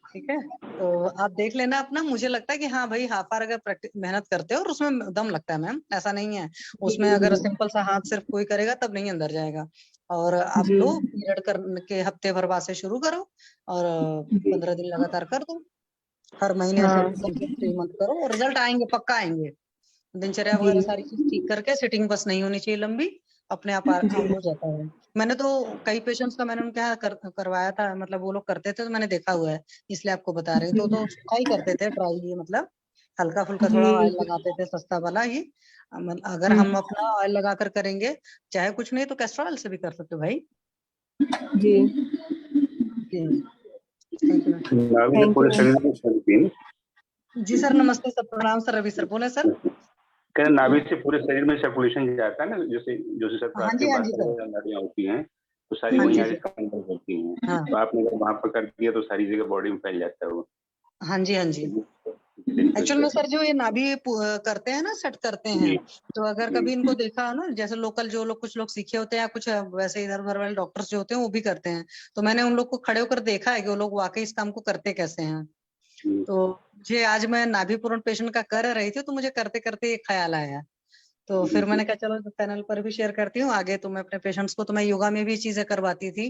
Speaker 6: ठीक है। तो आप देख लेना अपना, मुझे लगता है कि हाँ भाई हाफ आवर अगर प्रैक्टिस मेहनत करते हो और उसमें दम लगता है मैम, ऐसा नहीं है,
Speaker 8: जी
Speaker 6: उसमें अगर
Speaker 8: जी
Speaker 6: सिंपल सा हाथ सिर्फ कोई करेगा तब नहीं अंदर जाएगा। और आप
Speaker 8: जी
Speaker 6: लो पीरियड करने के हफ्ते भर बाद से शुरू करो, और
Speaker 8: जी
Speaker 6: 15 दिन लगातार कर दो, हर महीने ऐसे
Speaker 8: हाँ
Speaker 6: कम से कम 3 मंथ करो, और रिजल्ट आएंगे, पक्का आएंगे। दिनचर्या
Speaker 8: जी
Speaker 6: वगैरह सारी चीज ठीक करके, सिटिंग बस नहीं होनी चाहिए लंबी, अपने आप
Speaker 8: जी
Speaker 6: हो जाता है। मैंने तो कई पेशेंट्स का मैंने उनके यहाँ करवाया था, मतलब वो लोग करते थे तो मैंने देखा हुआ है, इसलिए आपको बता रही हूँ। तो ट्राई करते थे, ट्राई ये मतलब हल्का फुल्का थोड़ा ऑयल
Speaker 8: जी
Speaker 6: लगाते थे, सस्ता वाला ही। अगर
Speaker 8: हम्म,
Speaker 6: हम अपना ऑयल लगा कर करेंगे, चाहे कुछ नहीं तो कैस्टर ऑयल से भी कर सकते हो भाई।
Speaker 8: जी
Speaker 6: जी, थैंक यू।
Speaker 10: नाभि से
Speaker 8: थैंक
Speaker 10: पूरे
Speaker 8: यू।
Speaker 10: शरीर में चलती है।
Speaker 6: जी सर, नमस्ते सर, प्रणाम सर, रवि सर, बोले सर।
Speaker 10: कह रहे नाभि से पूरे शरीर में सर्कुलेशन जाता है ना, जैसे जोशी सर
Speaker 6: हाँ
Speaker 10: आपके
Speaker 6: जी, हाँ जी
Speaker 10: बात
Speaker 6: सर,
Speaker 10: नाड़ियाँ होती हैं तो सारी
Speaker 6: हाँ
Speaker 10: वहीं
Speaker 6: जी
Speaker 10: आगे
Speaker 6: सर,
Speaker 10: काम करती हैं,
Speaker 6: हाँ
Speaker 10: तो आपने अगर वहां पर कर दिया तो सारी जगह बॉडी में फैल जाता है वो।
Speaker 6: हाँ जी, हाँ जी। एक्चुअल में सर जो ये नाभि करते हैं ना, सेट करते हैं,
Speaker 10: जी
Speaker 6: तो अगर कभी इनको देखा हो ना, जैसे लोकल जो लोग, कुछ लोग सीखे होते हैं या कुछ वैसे इधर उधर वाले डॉक्टर्स जो होते हैं वो भी करते हैं, तो मैंने उन लोग को खड़े होकर देखा है कि वो लोग वाकई इस काम को करते कैसे हैं। तो मुझे आज मैं नाभि पूर्ण पेशेंट का कर रही थी तो मुझे करते करते एक ख्याल आया, तो फिर मैंने कहा चलो चैनल पर भी शेयर करती हूँ आगे। तो मैं अपने पेशेंट्स को, तो मैं योगा में भी चीजें करवाती थी,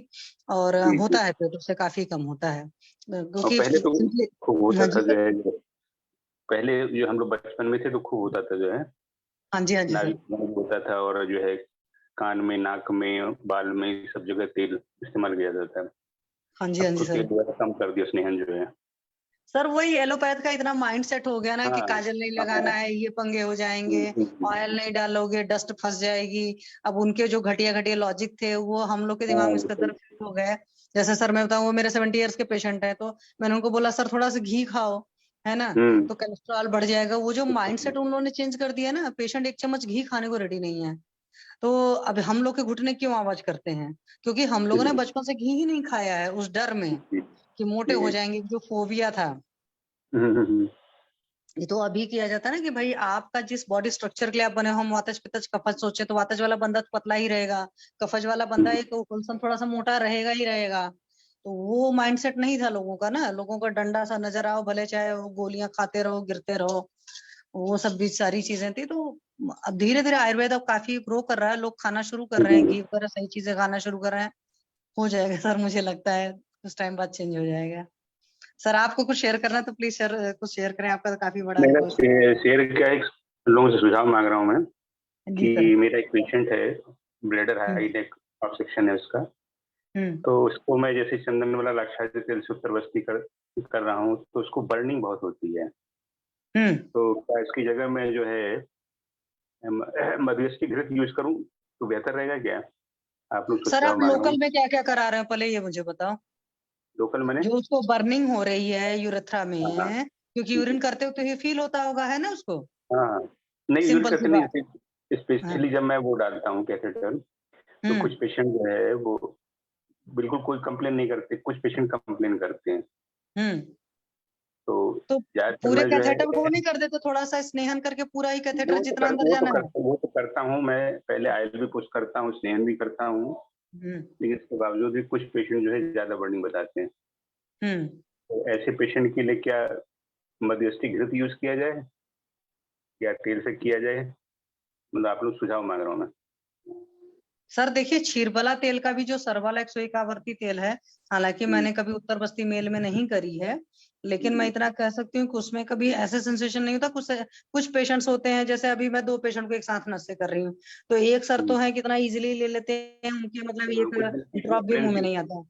Speaker 6: और होता है पेट उससे काफी कम होता है,
Speaker 10: और
Speaker 6: क्योंकि
Speaker 10: पहले तो
Speaker 6: simply-
Speaker 10: खूब होता
Speaker 6: हाँ
Speaker 10: था
Speaker 6: जी
Speaker 10: जो
Speaker 6: सर,
Speaker 10: है, पहले जो हम लोग बचपन में थे तो खूब होता था जो है,
Speaker 6: हाँ जी, हाँ जी
Speaker 10: नाभि
Speaker 6: सर,
Speaker 10: में होता था, और जो है कान में, नाक में, बाल में, सब जगह तेल इस्तेमाल किया जाता है।
Speaker 6: हाँ जी, हाँ
Speaker 10: अब
Speaker 6: जी
Speaker 10: तो
Speaker 6: सर।
Speaker 10: तेल वगैरह कम कर दिया स्नेहन जो है।
Speaker 6: सर वही एलोपैथ का इतना माइंड सेट हो गया ना कि
Speaker 10: हाँ
Speaker 6: काजल नहीं लगाना
Speaker 10: हाँ
Speaker 6: है, ये पंगे हो जाएंगे, ऑयल नहीं डालोगे डस्ट फंस जाएगी। अब उनके जो घटिया घटिया लॉजिक थे वो हम लोग के दिमाग में इस कदर फिट हो गए। जैसे सर मैं बताऊं, वो मेरे 70 ईयर्स के पेशेंट है, तो मैंने उनको बोला सर थोड़ा सा घी खाओ, है ना,
Speaker 10: हम्म
Speaker 6: तो कोलेस्ट्रॉल बढ़ जाएगा। वो जो माइंड सेट उन लोगों ने चेंज कर दिया ना, पेशेंट 1 चम्मच घी खाने को रेडी नहीं है। तो अब हम लोग के घुटने क्यों आवाज करते हैं? क्योंकि हम लोगों ने बचपन से घी ही नहीं खाया है उस डर में कि मोटे हो जाएंगे, जो फोबिया था। ये तो अभी किया जाता है ना कि भाई आपका जिस बॉडी स्ट्रक्चर के लिए आप बने हो, हम वातज पित्तज कफज सोचे तो वातज वाला बंदा तो पतला ही रहेगा, कफज वाला बंदा एक कुलसन थोड़ा सा मोटा रहेगा ही रहेगा। तो वो माइंडसेट नहीं था लोगों का ना, लोगों का डंडा सा नजर आओ, भले चाहे वो गोलियां खाते रहो, गिरते रहो, वो सब भी सारी चीजें थी। तो अब धीरे धीरे आयुर्वेद अब काफी ग्रो कर रहा है, लोग खाना शुरू कर रहे हैं, घी वगैरह सही चीजें खाना शुरू कर रहे हैं। हो जाएगा सर, मुझे लगता है कुछ टाइम बाद चेंज हो जाएगा। सर आपको कुछ शेयर करना है तो प्लीज सर कुछ शेयर करें, आपका तो काफी बड़ा
Speaker 10: मेरा शेयर क्या है, लोगों से सुझाव मांग रहा हूँ मैं कि मेरा एक पेशेंट है, ब्लेडर हाई नेक ऑब्स्ट्रक्शन है उसका। तो उसको मैं जैसे चंदन वाला लाक्षादित तेल से उत्तरबस्ती कर रहा हूँ, तो उसको बर्निंग बहुत होती है। तो क्या इसकी जगह में जो है मधुयष्टि घृत यूज करूँ तो बेहतर रहेगा क्या? आप लोग
Speaker 6: सर आप लोकल में क्या क्या करा रहे हैं, पहले ये मुझे बताओ।
Speaker 10: लोकल में
Speaker 6: जो उसको बर्निंग हो रही है यूरेथ्रा में, क्योंकि यूरिन करते हो तो ये फील होता होगा, है ना उसको?
Speaker 10: हाँ, नहीं यूज करते नहीं, स्पेशली जब मैं वो डालता हूँ कैथेटर, तो कुछ पेशेंट जो है वो बिल्कुल कोई कंप्लेन नहीं करते, कुछ पेशेंट कंप्लेन करते हैं। तो
Speaker 6: पूरे कैथेटर को नहीं कर देते, थोड़ा सा स्नेहन करके पूरा ही कैथेटर जितना अंदर जाना है?
Speaker 10: वो तो करता हूँ मैं, पहले आयल भी पुश करता हूँ, स्नेहन भी करता हूँ, लेकिन इसके बावजूद भी कुछ पेशेंट जो है ज्यादा बर्निंग बताते हैं। तो ऐसे पेशेंट के लिए क्या मध्यस्थी घृत यूज किया जाए या तेल से किया जाए? मतलब आप लोग सुझाव मांग रहा हूँ मैं।
Speaker 6: सर देखिए, क्षीरबला तेल का भी जो सरवाला 101 आवर्ती तेल है, हालांकि मैंने कभी उत्तर बस्ती मेल में नहीं करी है, लेकिन मैं इतना कह सकती हूँ कि उसमें कभी ऐसे सेंसेशन नहीं होता। कुछ पेशेंट्स होते हैं, जैसे अभी मैं 2 पेशेंट को एक साथ नशे कर रही हूँ, तो एक सर तो है कितना इजीली ले लेते हैं, उनके मतलब एक ड्रॉप भी मुंह में नहीं आता,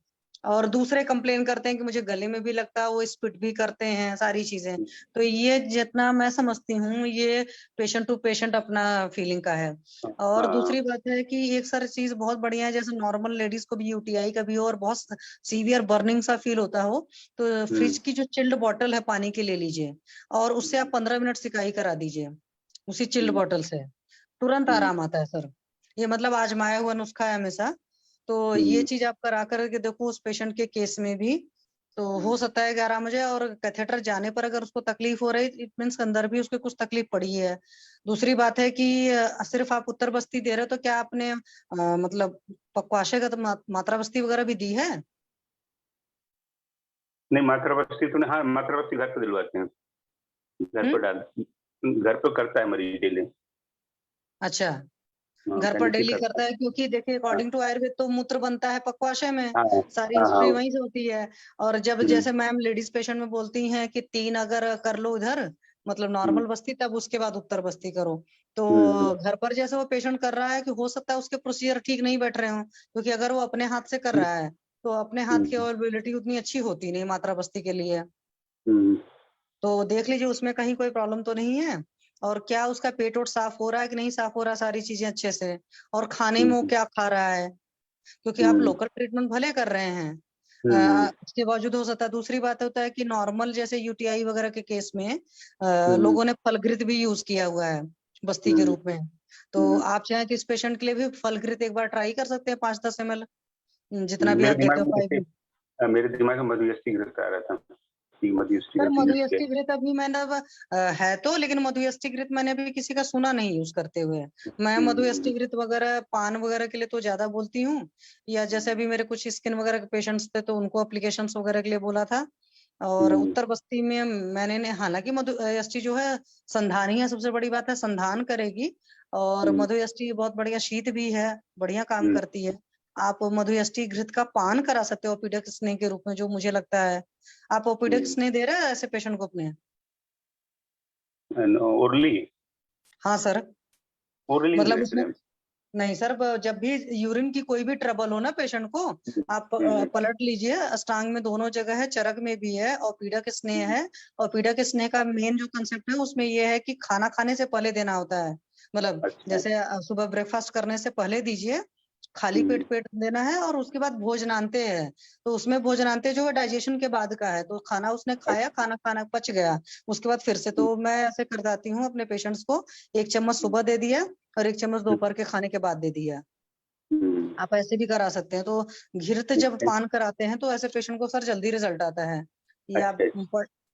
Speaker 6: और दूसरे कंप्लेन करते हैं कि मुझे गले में भी लगता है, वो स्पिट भी करते हैं, सारी चीजें। तो ये जितना मैं समझती हूँ, ये पेशेंट टू पेशेंट अपना फीलिंग का है। और दूसरी बात है कि एक सर चीज बहुत बढ़िया है, जैसे नॉर्मल लेडीज को भी यूटीआई का भी हो और बहुत सीवियर बर्निंग सा फील होता हो, तो फ्रिज की जो चिल्ड बॉटल है पानी की ले लीजिए, और उससे आप 15 मिनट सिकाई करा दीजिए उसी चिल्ड बॉटल से, तुरंत आराम आता है सर। ये मतलब आजमाया हुआ नुस्खा है हमेशा। तो ये चीज आप करा करके देखो उस पेशेंट के केस में भी, तो हो सकता है कि आराम हो जाए। और कैथेटर जाने पर अगर उसको तकलीफ हो रही, इट मीन्स अंदर भी उसके कुछ तकलीफ पड़ी है। दूसरी बात है कि सिर्फ आप उत्तर बस्ती दे रहे हो, तो क्या आपने मतलब पक्वाशेगत मात्रा बस्ती वगैरह भी दी है?
Speaker 10: नहीं, मात्रा बस्ती तो नहीं। हाँ, मात्रा बस्ती घर पे दिलवाते हैं, घर पर डाल, घर पे करता है मरीज डेली।
Speaker 6: अच्छा, घर पर डेली करता है, क्योंकि देखिए अकॉर्डिंग टू आयुर्वेद तो मूत्र बनता है पक्वाशय में, सारी हिस्ट्री वहीं से होती है। और जब जैसे मैम लेडीज पेशेंट में बोलती हैं कि 3 अगर कर लो इधर, मतलब नॉर्मल बस्ती, तब उसके बाद उत्तर बस्ती करो। तो घर पर जैसे वो पेशेंट कर रहा है, कि हो सकता है उसके प्रोसीजर ठीक नहीं बैठ रहे हो, क्योंकि अगर वो अपने हाथ से कर रहा है तो अपने हाथ की अवेलेबिलिटी उतनी अच्छी होती नहीं मात्रा बस्ती के लिए। तो देख लीजिए उसमें कहीं कोई प्रॉब्लम तो नहीं है, और क्या उसका पेट वोट साफ हो रहा है कि नहीं साफ हो रहा है, सारी चीजें अच्छे से, और खाने में वो क्या खा रहा है, क्योंकि आप लोकल ट्रीटमेंट भले कर रहे हैं, उसके बावजूद हो सकता है। दूसरी बात होता है कि नॉर्मल जैसे यूटीआई वगैरह के केस में लोगों ने फलघृत भी यूज किया हुआ है बस्ती के रूप में। तो आप चाहें तो इस पेशेंट के लिए भी फलघृत एक बार ट्राई कर सकते हैं, 5-10 ml, जितना भी आप देते हो।
Speaker 10: मेरे दिमाग में मधुयष्टि घृत आ रहा था।
Speaker 6: सर मधुयष्टि घृत अभी मैंने है तो, लेकिन मधुयष्टि घृत मैंने अभी किसी का सुना नहीं यूज करते हुए। मैं मधुयष्टि घृत वगैरह पान वगैरह के लिए तो ज्यादा बोलती हूँ, या जैसे अभी मेरे कुछ स्किन वगैरह के पेशेंट्स थे तो उनको एप्लीकेशंस वगैरह के लिए बोला था। और उत्तर बस्ती में मैंने हालांकि मधुयष्टि जो है संधानी है, सबसे बड़ी बात है संधान करेगी, और मधुयष्टि बहुत बढ़िया शीत भी है, बढ़िया काम करती है। आप मधुयष्टि घृत का पान करा सकते हो ओपीडिक स्नेह के रूप में, जो मुझे लगता है। आप ओपीडिक स्नेह दे रहे हैं ऐसे पेशेंट को अपने?
Speaker 10: ओरली?
Speaker 6: हाँ सर,
Speaker 10: ओरली
Speaker 6: मतलब उसमें नहीं सर, जब भी यूरिन की कोई भी ट्रबल हो ना पेशेंट को, आप पलट लीजिए, अष्टांग में दोनों जगह है, चरक में भी है, और पीड़क स्नेह है। और पीड़क स्नेह का मेन जो कंसेप्ट है उसमें ये है कि खाना खाने से पहले देना होता है, मतलब जैसे सुबह ब्रेकफास्ट करने से पहले दीजिए, खाली पेट देना है, और उसके बाद भोजनांते है, तो उसमें भोजनांते जो है डाइजेशन के बाद का है, तो खाना उसने खाया, खाना पच गया, उसके बाद फिर से, तो मैं ऐसे कर जाती हूँ अपने पेशेंट्स को, 1 चम्मच सुबह दे दिया और 1 चम्मच दोपहर के खाने के बाद दे दिया। आप ऐसे भी करा सकते हैं। तो घृत जब पान कराते हैं तो ऐसे पेशेंट को सर जल्दी रिजल्ट आता है। ये आप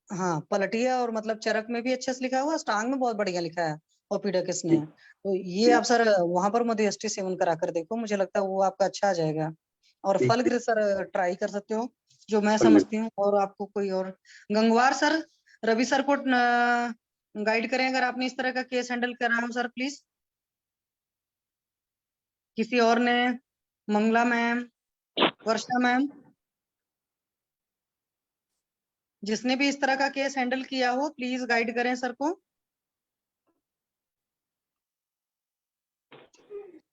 Speaker 6: हाँ पलटिए, और मतलब चरक में भी अच्छे से लिखा हुआ, स्टांग में बहुत बढ़िया लिखा है ओपिडक्स ने। तो ये आप सर वहां पर मधुयष्टि सेवन करा कर देखो, मुझे लगता है वो आपका अच्छा आ जाएगा। और फल घृत सर ट्राई कर सकते हो, जो मैं समझती हूँ। और आपको कोई और गंगवार सर, रवि सर को गाइड करें अगर आपने इस तरह का केस हैंडल करा हो सर प्लीज। किसी और ने, मंगला मैम, वर्षा मैम, जिसने भी इस तरह का केस हैंडल किया हो प्लीज गाइड करें सर को।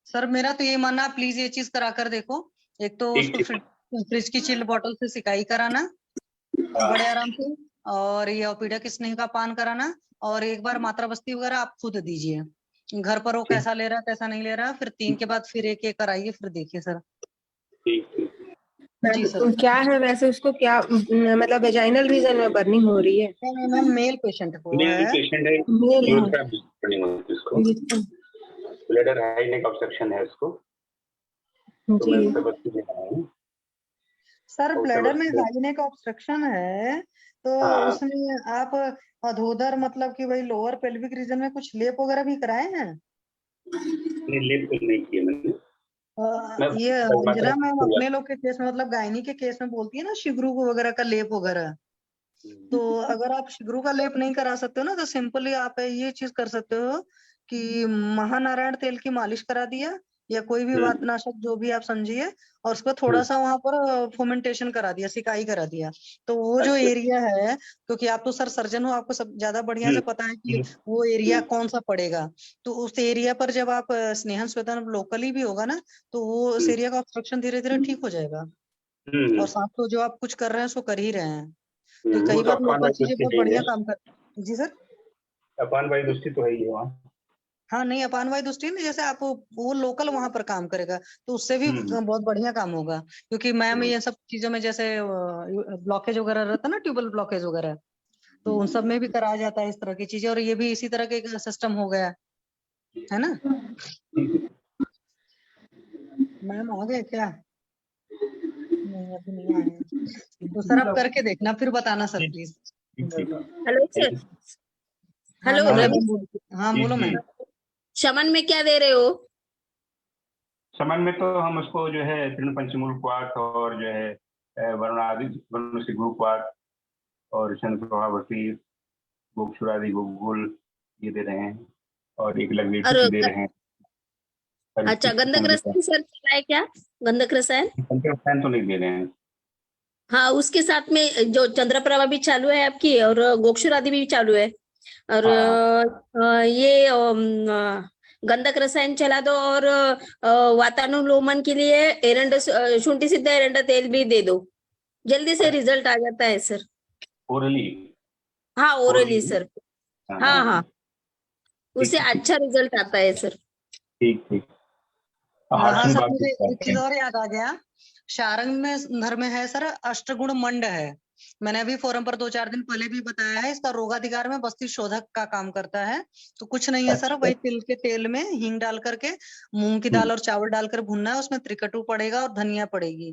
Speaker 6: सर मेरा तो ये मानना, प्लीज ये चीज करा कर देखो। एक तो उसको फ्रिज की चिल्ड बोतल से सिकाई कराना बड़े आराम से, और ये ओपिडक स्नेह का पान कराना, और एक बार मात्रा बस्ती वगैरह आप खुद दीजिए घर पर, वो कैसा ले रहा है कैसा नहीं ले रहा, फिर 3 के बाद फिर एक कराइए, फिर देखिए सर। जी सर।
Speaker 8: क्या है वैसे उसको, क्या मतलब वेजाइनल रीजन में बर्निंग हो रही है?
Speaker 6: मैम मेल पेशेंट को
Speaker 10: मेल
Speaker 6: है,
Speaker 10: पेशेंट है,
Speaker 8: मेल
Speaker 10: यूज का ब्लीडिंग होती है इसको, ब्लैडर हाई नेक ऑब्स्ट्रक्शन है इसको, तो मैं उससे बच्ची दे रहा हूँ
Speaker 6: सर। ब्लैडर में हाई नेक ऑब्स्ट्रक्शन है तो उसमें आप अधोदर मतलब कि भाई लोअर पेल्विक रीजन में कुछ लेप वगैरह भी कराए हैं?
Speaker 10: नहीं, लेप तो नहीं किए मैंने।
Speaker 6: ये अंजना मैम अपने लोग के केस में, मतलब गायनी के केस में बोलती है ना शिगरू वगैरह का लेप वगैरह, तो अगर आप शिगरू का लेप नहीं करा सकते हो ना, तो सिंपली आप ये चीज कर सकते हो कि महानारायण तेल की मालिश करा दिया, या कोई भी वातनाशक जो भी आप समझिए, और उसको थोड़ा सा वहां पर फोमेंटेशन करा दिया, सिकाई करा दिया, तो वो जो एरिया है, क्योंकि आप तो सर सर्जन हो, आपको सब ज्यादा बढ़िया से पता है कि वो एरिया कौन सा पड़ेगा, तो उस एरिया पर जब आप स्नेहन स्वेदन लोकली भी होगा ना, तो वो उस एरिया का ऑब्स्ट्रक्शन धीरे धीरे ठीक हो जाएगा। और साथ तो जो आप कुछ कर रहे हैं उसको कर ही रहे हैं, तो कई बार लोकल चीजें बहुत बढ़िया काम कर। जी सर।
Speaker 10: अपान वायु दृष्टि तो है ही वहाँ।
Speaker 6: हाँ नहीं, अपान वायु दृष्टि नहीं, जैसे आप वो लोकल वहां पर काम करेगा तो उससे भी बहुत बढ़िया काम होगा, क्योंकि मैम ये सब चीजों में जैसे ब्लॉकेज वगैरह रहता है ना, ट्यूबल ब्लॉकेज वगैरह, तो उन सब में भी कराया जाता है इस तरह की चीजें, और ये भी इसी तरह का सिस्टम हो गया है ना। मैम आ गए क्या? नहीं अभी नहीं आए, तो सर आप करके देखना फिर बताना sir please.
Speaker 11: Hello sir. Hello
Speaker 6: हाँ बोलो मैम।
Speaker 11: शमन में क्या दे रहे हो?
Speaker 10: शमन में तो हम उसको जो है तृण पंचमूल क्वाथ और जो है वरुण से ग्रुप क्वाथ और चंद्र प्रभावती गोक्षुरादि गोगुल ये दे रहे हैं, और एक लग्नेटिव दे रहे हैं।
Speaker 11: अच्छा, गंधक रसायन सर चला है क्या? गंधक रसायन
Speaker 10: तो नहीं दे रहे हैं।
Speaker 11: हाँ, उसके साथ में जो चंद्रप्रभा भी चालू है आपकी, और गोक्षुरादि भी चालू है, और ये गंधक रसायन चला दो, और वातानुलोमन के लिए एरंड शुंठी सिद्ध एरंड तेल भी दे दो, जल्दी से रिजल्ट आ जाता है सर।
Speaker 10: ओरली?
Speaker 11: हाँ ओरली सर। हाँ हाँ, उससे अच्छा रिजल्ट आता है सर।
Speaker 10: ठीक ठीक।
Speaker 6: हाँ सर, मुझे एक चीज और याद आ गया, शारंग में घर में है सर अष्टगुण मंड है, मैंने अभी फोरम पर 2-4 दिन पहले भी बताया है, इसका रोगाधिकार में बस्ती शोधक का काम करता है। तो कुछ नहीं है सर, वही तिल के तेल में हींग डाल करके मूंग की दाल और चावल डालकर भुनना है, उसमें त्रिकटु पड़ेगा और धनिया पड़ेगी।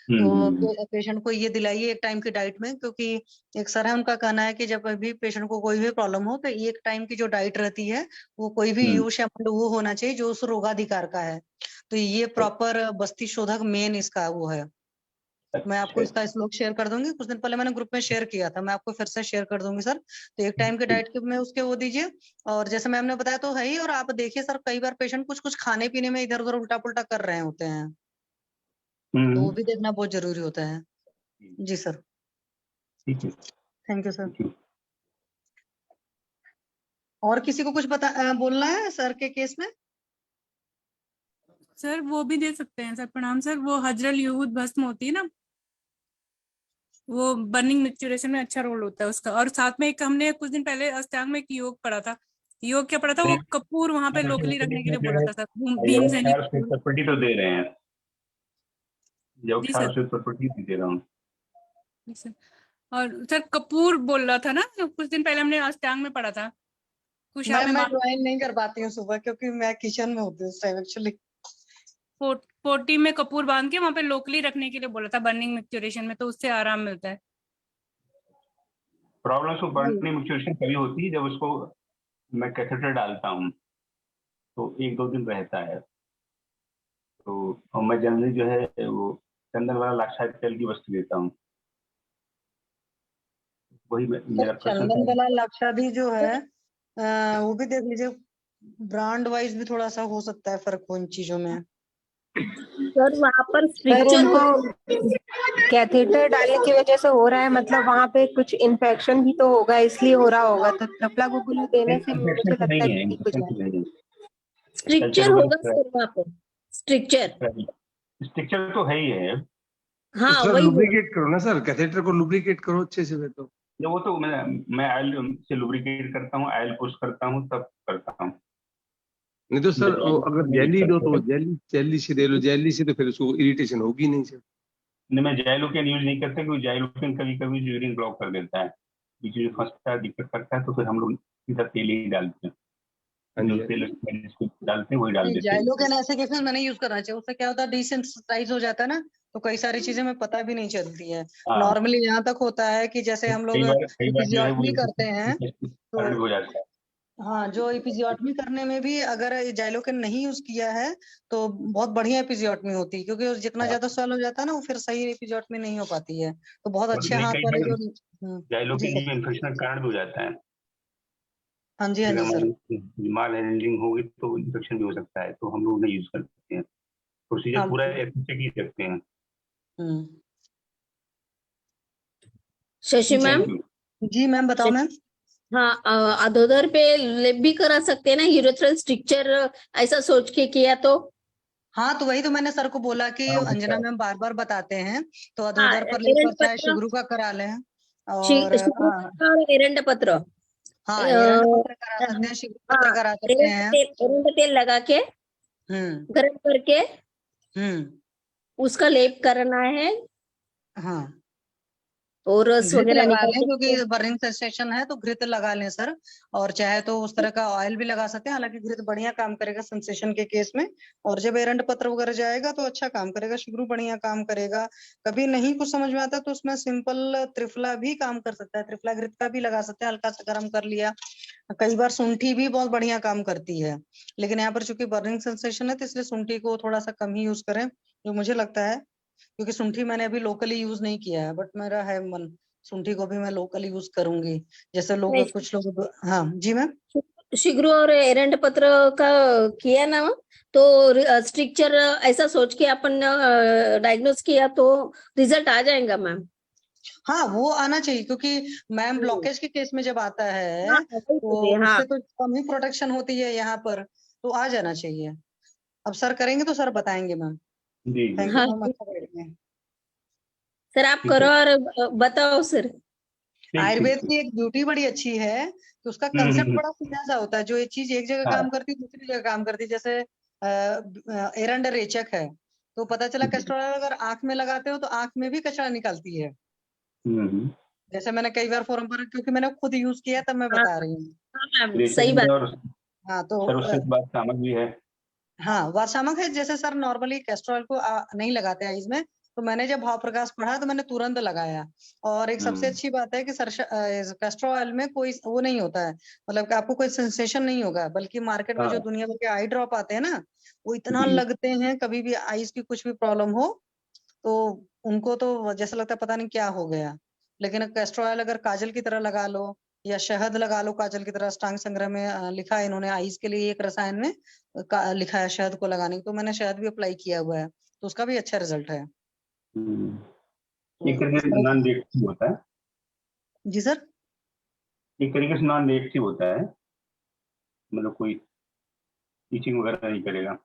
Speaker 6: तो पेशेंट को ये दिलाइए एक टाइम की डाइट में, क्योंकि एक सर है उनका कहना है कि जब भी पेशेंट को कोई भी प्रॉब्लम हो तो एक टाइम की जो डाइट रहती है वो कोई भी यूश या वो होना चाहिए जो उस रोगाधिकार का है। तो ये प्रॉपर बस्ती शोधक मेन इसका वो है। मैं आपको इसका श्लोक शेयर कर दूंगी, कुछ दिन पहले मैंने ग्रुप में शेयर किया था, मैं आपको फिर से शेयर कर दूंगी सर। तो एक टाइम के डाइट के में उसके वो दीजिए, और जैसे मैम ने बताया तो है ही, और आप देखिए सर कई बार पेशेंट कुछ खाने पीने में इधर उधर उल्टा पुल्टा कर रहे होते हैं, तो वो भी देखना बहुत जरूरी होता है। जी सर, थैंक यू सर। और किसी को कुछ बोलना है सर के केस में?
Speaker 12: सर वो भी दे सकते हैं सर। प्रणाम सर। वो हजरल यूहुद भस्म होती है ना, वो बर्निंग मिक्सचरेशन में अच्छा रोल होता है उसका। और साथ में एक हमने कुछ दिन पहले अष्टांग में एक योग पढ़ा था, योग क्या पढ़ा था, वो कपूर वहां पे लोकली रखने के लिए बोला था सर, भीम
Speaker 10: योग
Speaker 12: सैनिक
Speaker 10: क्षार श्वेत प्रॉपर्टी तो दे रहे हैं, योग
Speaker 12: जी
Speaker 10: क्षार
Speaker 12: सर।
Speaker 10: श्वेत प्रॉपर्टी भी दे रहा हूँ।
Speaker 12: जी सर। और सर कपूर बोल रहा था ना, कुछ दिन पहले हमने अष्टांग में पढ़ा था कुछ
Speaker 6: मैं
Speaker 12: आपने
Speaker 6: ज्वाइन नहीं कर पाती हूँ सुबह, क्योंकि मैं किचन में होती हूँ उस टाइम एक्चुअली।
Speaker 12: पोटी में कपूर बांध के वहां पे लोकली रखने के लिए बोला था, बर्निंग मिक्सचरेशन में, तो उससे आराम मिलता है।
Speaker 10: प्रॉब्लम तो बर्निंग मिक्सचरेशन कभी होती है जब उसको मैं कैथेटर डालता हूँ तो 1-2 दिन रहता है, तो मैं जनरली जो है वो चंदन वाला लाक्षायित तेल की वस्तु लेता हूँ, वही मेरा
Speaker 6: चंदन वाला लक्षा भी जो है वो भी देख लीजिए, ब्रांड वाइज भी थोड़ा सा हो सकता है फर्क उन चीजों में।
Speaker 11: सर वहाँ पर
Speaker 8: सर
Speaker 11: स्ट्रिक्चर
Speaker 8: उनको कैथेटर डालने की वजह से हो रहा है, मतलब वहाँ पे कुछ इन्फेक्शन भी तो होगा, इसलिए हो रहा होगा, तो ट्रफला गुगुलू देने से मुझे
Speaker 10: इन्फेक्शन तो
Speaker 8: लगता है
Speaker 10: नहीं
Speaker 8: कि
Speaker 10: है,
Speaker 8: ठीक हो
Speaker 10: इन्फेक्शन तो
Speaker 8: जाएगा।
Speaker 10: नहीं है।
Speaker 11: स्ट्रिक्चर होगा सर वहाँ पर,
Speaker 10: स्ट्रिक्चर तो है ही है।
Speaker 11: हाँ
Speaker 9: तो सर
Speaker 11: वही
Speaker 9: लुब्रिकेट करो ना सर, कैथेटर को लुब्रिकेट करो अच्छे से। तो
Speaker 10: जब वो तो मैं ऑयल से लुब्रिकेट करता हूँ, ऑयल पुश करता हूँ, तब करता हूँ।
Speaker 9: नहीं तो सर अगर जेली लो तो जेली से दे लो, जेली से तो फिर उसको इरिटेशन होगी नहीं सर।
Speaker 10: नहीं, मैं जाइलोकेन यूज नहीं करता, क्योंकि जाइलोकेन कभी कभी यूरिन ब्लॉक कर देता है, बीच में फंसता है, दिक्कत करता है, तो फिर हम लोग सीधा तेल ही डालते हैं, जो तेल जिसको डालते हैं वही डाल देते हैं।
Speaker 6: जाइलोकेन ऐसे केसेस में नहीं यूज करना चाहिए, उससे क्या होता है डिसेंसिटाइज हो जाता है ना, तो कई सारी चीजें में पता भी नहीं चलती है। नॉर्मली यहाँ तक होता है कि जैसे हम लोग
Speaker 10: कई बार जो है वो
Speaker 6: एपिजियोटमी करते हैं
Speaker 10: कारण हो जाता है।
Speaker 6: हाँ, जो एपिजियोटमी करने में भी अगर जाइलोकेन नहीं यूज किया है तो बहुत बढ़िया एपिजियोटमी होती है, क्योंकि जितना ज्यादा स्वेल हो जाता है ना वो फिर सही एपिजियोटमी नहीं हो पाती है। तो बहुत अच्छे
Speaker 10: नहीं,
Speaker 6: हाथ
Speaker 10: कई
Speaker 6: वाले
Speaker 10: बार
Speaker 6: जो जी
Speaker 10: जाइलोकेन
Speaker 6: सर।
Speaker 10: में इन्फेक्शन का कारण भी हो जाता है।
Speaker 6: हाँ जी, हाँ जी सर।
Speaker 10: माल हैंडलिंग होगी तो इन्फेक्शन भी हो सकता है, तो हम लोग नहीं यूज करते हैं, प्रोसीजर पूरा ऐसे ही रखते हैं।
Speaker 11: शशि मैम।
Speaker 6: जी मैम, बताओ मैम।
Speaker 11: हाँ अधोदर पे लेप भी करा सकते हैं ना, यूरेथ्रल स्ट्रिक्चर ऐसा सोच के किया तो।
Speaker 6: हाँ, तो वही तो मैंने सर को बोला कि अंजना मैम बार बार बताते हैं, तो अधोदर पर लेकर चाहे शिगरू का करा लें, और
Speaker 11: एरंड पत्र,
Speaker 6: हाँ एरंड पत्र करा सकते हैं, शिगरू पत्र करा सकते हैं।
Speaker 11: एरंड तेल लगा के गरम करके उसका लेप करना है,
Speaker 6: हाँ
Speaker 11: और रस
Speaker 6: घृत
Speaker 11: वगैरह
Speaker 6: लगा
Speaker 11: निकाल
Speaker 6: लें, क्योंकि
Speaker 11: के।
Speaker 6: बर्निंग सेंसेशन है तो घृत लगा लें सर, और चाहे तो उस तरह का ऑयल भी लगा सकते हैं, हालांकि घृत बढ़िया काम करेगा सेंसेशन के केस में, और जब एरंड पत्र वगैरह जाएगा तो अच्छा काम करेगा, शिगरू बढ़िया काम करेगा। कभी नहीं कुछ समझ में आता तो उसमें सिंपल त्रिफला भी काम कर सकता है, त्रिफला घृत का भी लगा सकते हैं, हल्का सा गर्म कर लिया। कई बार सुंठी भी बहुत बढ़िया काम करती है, लेकिन यहाँ पर चूंकि बर्निंग सेंसेशन है तो इसलिए सुंठी को थोड़ा सा कम ही यूज करें, जो मुझे लगता है, क्योंकि सुंठी मैंने अभी लोकली यूज नहीं किया है, बट मेरा है मन सुंठी को भी मैं लोकल यूज करूंगी। जैसे लोग कुछ लोग हाँ जी मैम,
Speaker 11: शिगरू और एरंड पत्र का किया ना, तो स्ट्रिक्चर ऐसा सोच के अपन डायग्नोस किया तो रिजल्ट आ जाएगा मैम।
Speaker 6: हाँ वो आना चाहिए, क्योंकि मैम ब्लॉकेज के केस में जब आता है तो उससे तो कम ही प्रोटेक्शन होती है, यहाँ पर तो आ जाना चाहिए। अब सर करेंगे तो सर बताएंगे ma'am. Thank you ma'am.
Speaker 11: Sir आप करो और बताओ सर।
Speaker 6: आयुर्वेद की एक ब्यूटी बड़ी अच्छी है कि उसका कंसेप्ट बड़ा सीधा सा होता है, जो एक चीज एक जगह काम करती है दूसरी जगह काम करती है। जैसे एरंड रेचक है तो पता चला कैस्ट्रोल अगर आंख में लगाते हो तो आंख में भी कचरा निकलती है। जैसे मैंने कई बार फोरम पर, क्योंकि मैंने खुद यूज किया तब मैं बता रही हूँ।
Speaker 11: सही बात।
Speaker 6: हाँ तो
Speaker 10: वार्षामक भी है।
Speaker 6: हाँ वार्षामक है, जैसे सर नॉर्मली कैस्ट्रोल को नहीं लगाते आईज में, तो मैंने जब भाव प्रकाश पढ़ा तो मैंने तुरंत लगाया। और एक सबसे अच्छी बात है कि कैस्ट्रो ऑयल में कोई वो नहीं होता है, मतलब कि आपको कोई सेंसेशन नहीं होगा, बल्कि मार्केट में जो दुनिया भर के आई ड्रॉप आते हैं ना वो इतना लगते हैं, कभी भी आईज की कुछ भी प्रॉब्लम हो तो उनको तो जैसा लगता है पता नहीं क्या हो गया। लेकिन कैस्ट्रो ऑयल अगर काजल की तरह लगा लो या शहद लगा लो काजल की तरह, अष्टांग संग्रह में लिखा है इन्होंने आईज के लिए एक रसायन में लिखा है शहद को लगाने, तो मैंने शहद भी अप्लाई किया हुआ है तो उसका भी अच्छा रिजल्ट है।
Speaker 10: एक तरीके से नॉन रिएक्टिव होता है।
Speaker 6: जी सर,
Speaker 10: एक तरीके से नॉन रिएक्टिव होता है, मतलब कोई ईचिंग वगैरह नहीं करेगा।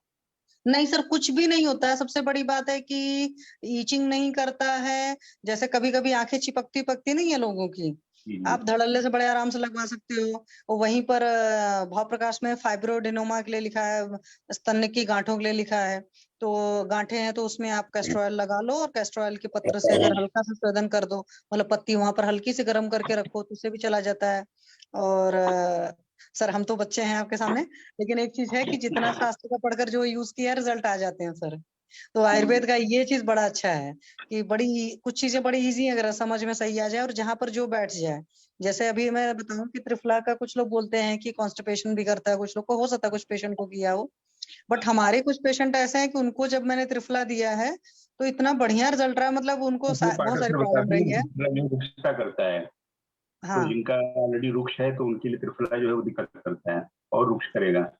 Speaker 6: नहीं सर, कुछ भी नहीं होता है। सबसे बड़ी बात है कि ईचिंग नहीं करता है। जैसे कभी कभी आंखें चिपकती पकती नहीं है लोगों की, आप धड़ल्ले से बड़े आराम से लगवा सकते हो। और वहीं पर भाव प्रकाश में फाइब्रोडेनोमा के लिए लिखा है, स्तन की गांठों के लिए लिखा है। तो गांठें हैं तो उसमें आप कैस्टर ऑयल लगा लो, और कैस्टर ऑयल के पत्र से अगर हल्का सा स्वेदन कर दो, मतलब पत्ती वहां पर हल्की से गर्म करके रखो, तो उससे भी चला जाता है। और सर हम तो बच्चे हैं आपके सामने, लेकिन एक चीज है कि जितना शास्त्र का पढ़कर जो यूज किया रिजल्ट आ जाते हैं सर। तो आयुर्वेद का ये चीज बड़ा अच्छा है कि बड़ी कुछ चीजें बड़ी इजी अगर समझ में सही आ जाए और जहां पर जो बैठ जाए। जैसे अभी मैं बताऊं कि त्रिफला का कुछ लोग बोलते हैं कि कॉन्स्टिपेशन भी करता है, कुछ लोग को हो सकता है, कुछ पेशेंट को किया हो। बट हमारे कुछ पेशेंट ऐसे हैं कि उनको जब मैंने त्रिफला दिया है तो इतना बढ़िया रिजल्ट रहा, मतलब उनको बहुत सारी प्रॉब्लम रही है।
Speaker 10: रुक्षता करता है,
Speaker 6: हाँ
Speaker 10: तो जिनका ऑलरेडी रुक्ष है तो उनके लिए त्रिफला जो है वो दिक्कत करता है और रुक्ष करेगा।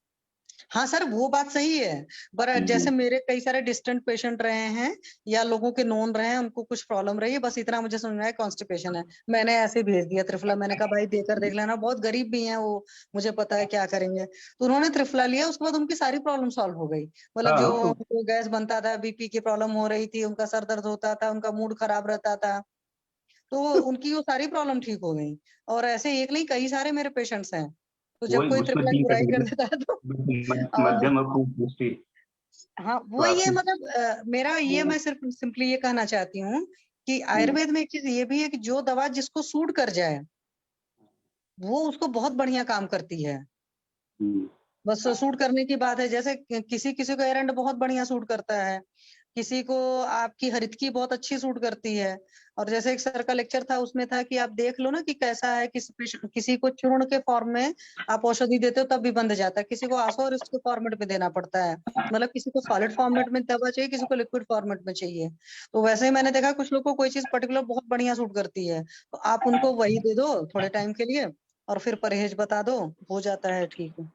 Speaker 6: हाँ सर वो बात सही है, पर जैसे मेरे कई सारे डिस्टेंट पेशेंट रहे हैं या लोगों के नोन रहे हैं, उनको कुछ प्रॉब्लम रही है, बस इतना मुझे समझ में आया कॉन्स्टिपेशन है, मैंने ऐसे भेज दिया त्रिफला। मैंने कहा भाई देकर देख लेना, बहुत गरीब भी हैं वो, मुझे पता है क्या करेंगे। तो उन्होंने त्रिफला लिया, उसके बाद उनकी सारी प्रॉब्लम सॉल्व हो गई। मतलब जो गैस बनता था, बीपी की प्रॉब्लम हो रही थी, उनका सर दर्द होता था, उनका मूड खराब रहता था, तो उनकी वो सारी प्रॉब्लम ठीक हो गई। और ऐसे एक नहीं कई सारे मेरे पेशेंट्स हैं। तो जब कोई त्रिफला की बुराई कर देता है तो
Speaker 10: मध्यम और खूब पुष्टि।
Speaker 6: हाँ वो ये मतलब मेरा ये मैं सिर्फ सिंपली ये कहना चाहती हूँ कि आयुर्वेद में एक चीज ये भी है कि जो दवा जिसको सूट कर जाए वो उसको बहुत बढ़िया काम करती है। बस सूट करने की बात है। जैसे किसी किसी को एरंड बहुत बढ़िया सूट करता है, किसी को आपकी हरितकी बहुत अच्छी सूट करती है। और जैसे एक सर का लेक्चर था, उसमें था कि आप देख लो ना कि कैसा है, किसी को चूर्ण के फॉर्म में आप औषधि देते हो तब भी बंद जाता है, किसी को आसो और इसके फॉर्मेट में देना पड़ता है, मतलब किसी को सॉलिड फॉर्मेट में दवा चाहिए, किसी को लिक्विड फॉर्मेट में चाहिए। तो वैसे ही मैंने देखा कुछ लोग को कोई चीज पर्टिकुलर बहुत बढ़िया सूट करती है, तो आप उनको वही दे दो थोड़े टाइम के लिए और फिर परहेज बता दो, हो जाता है ठीक।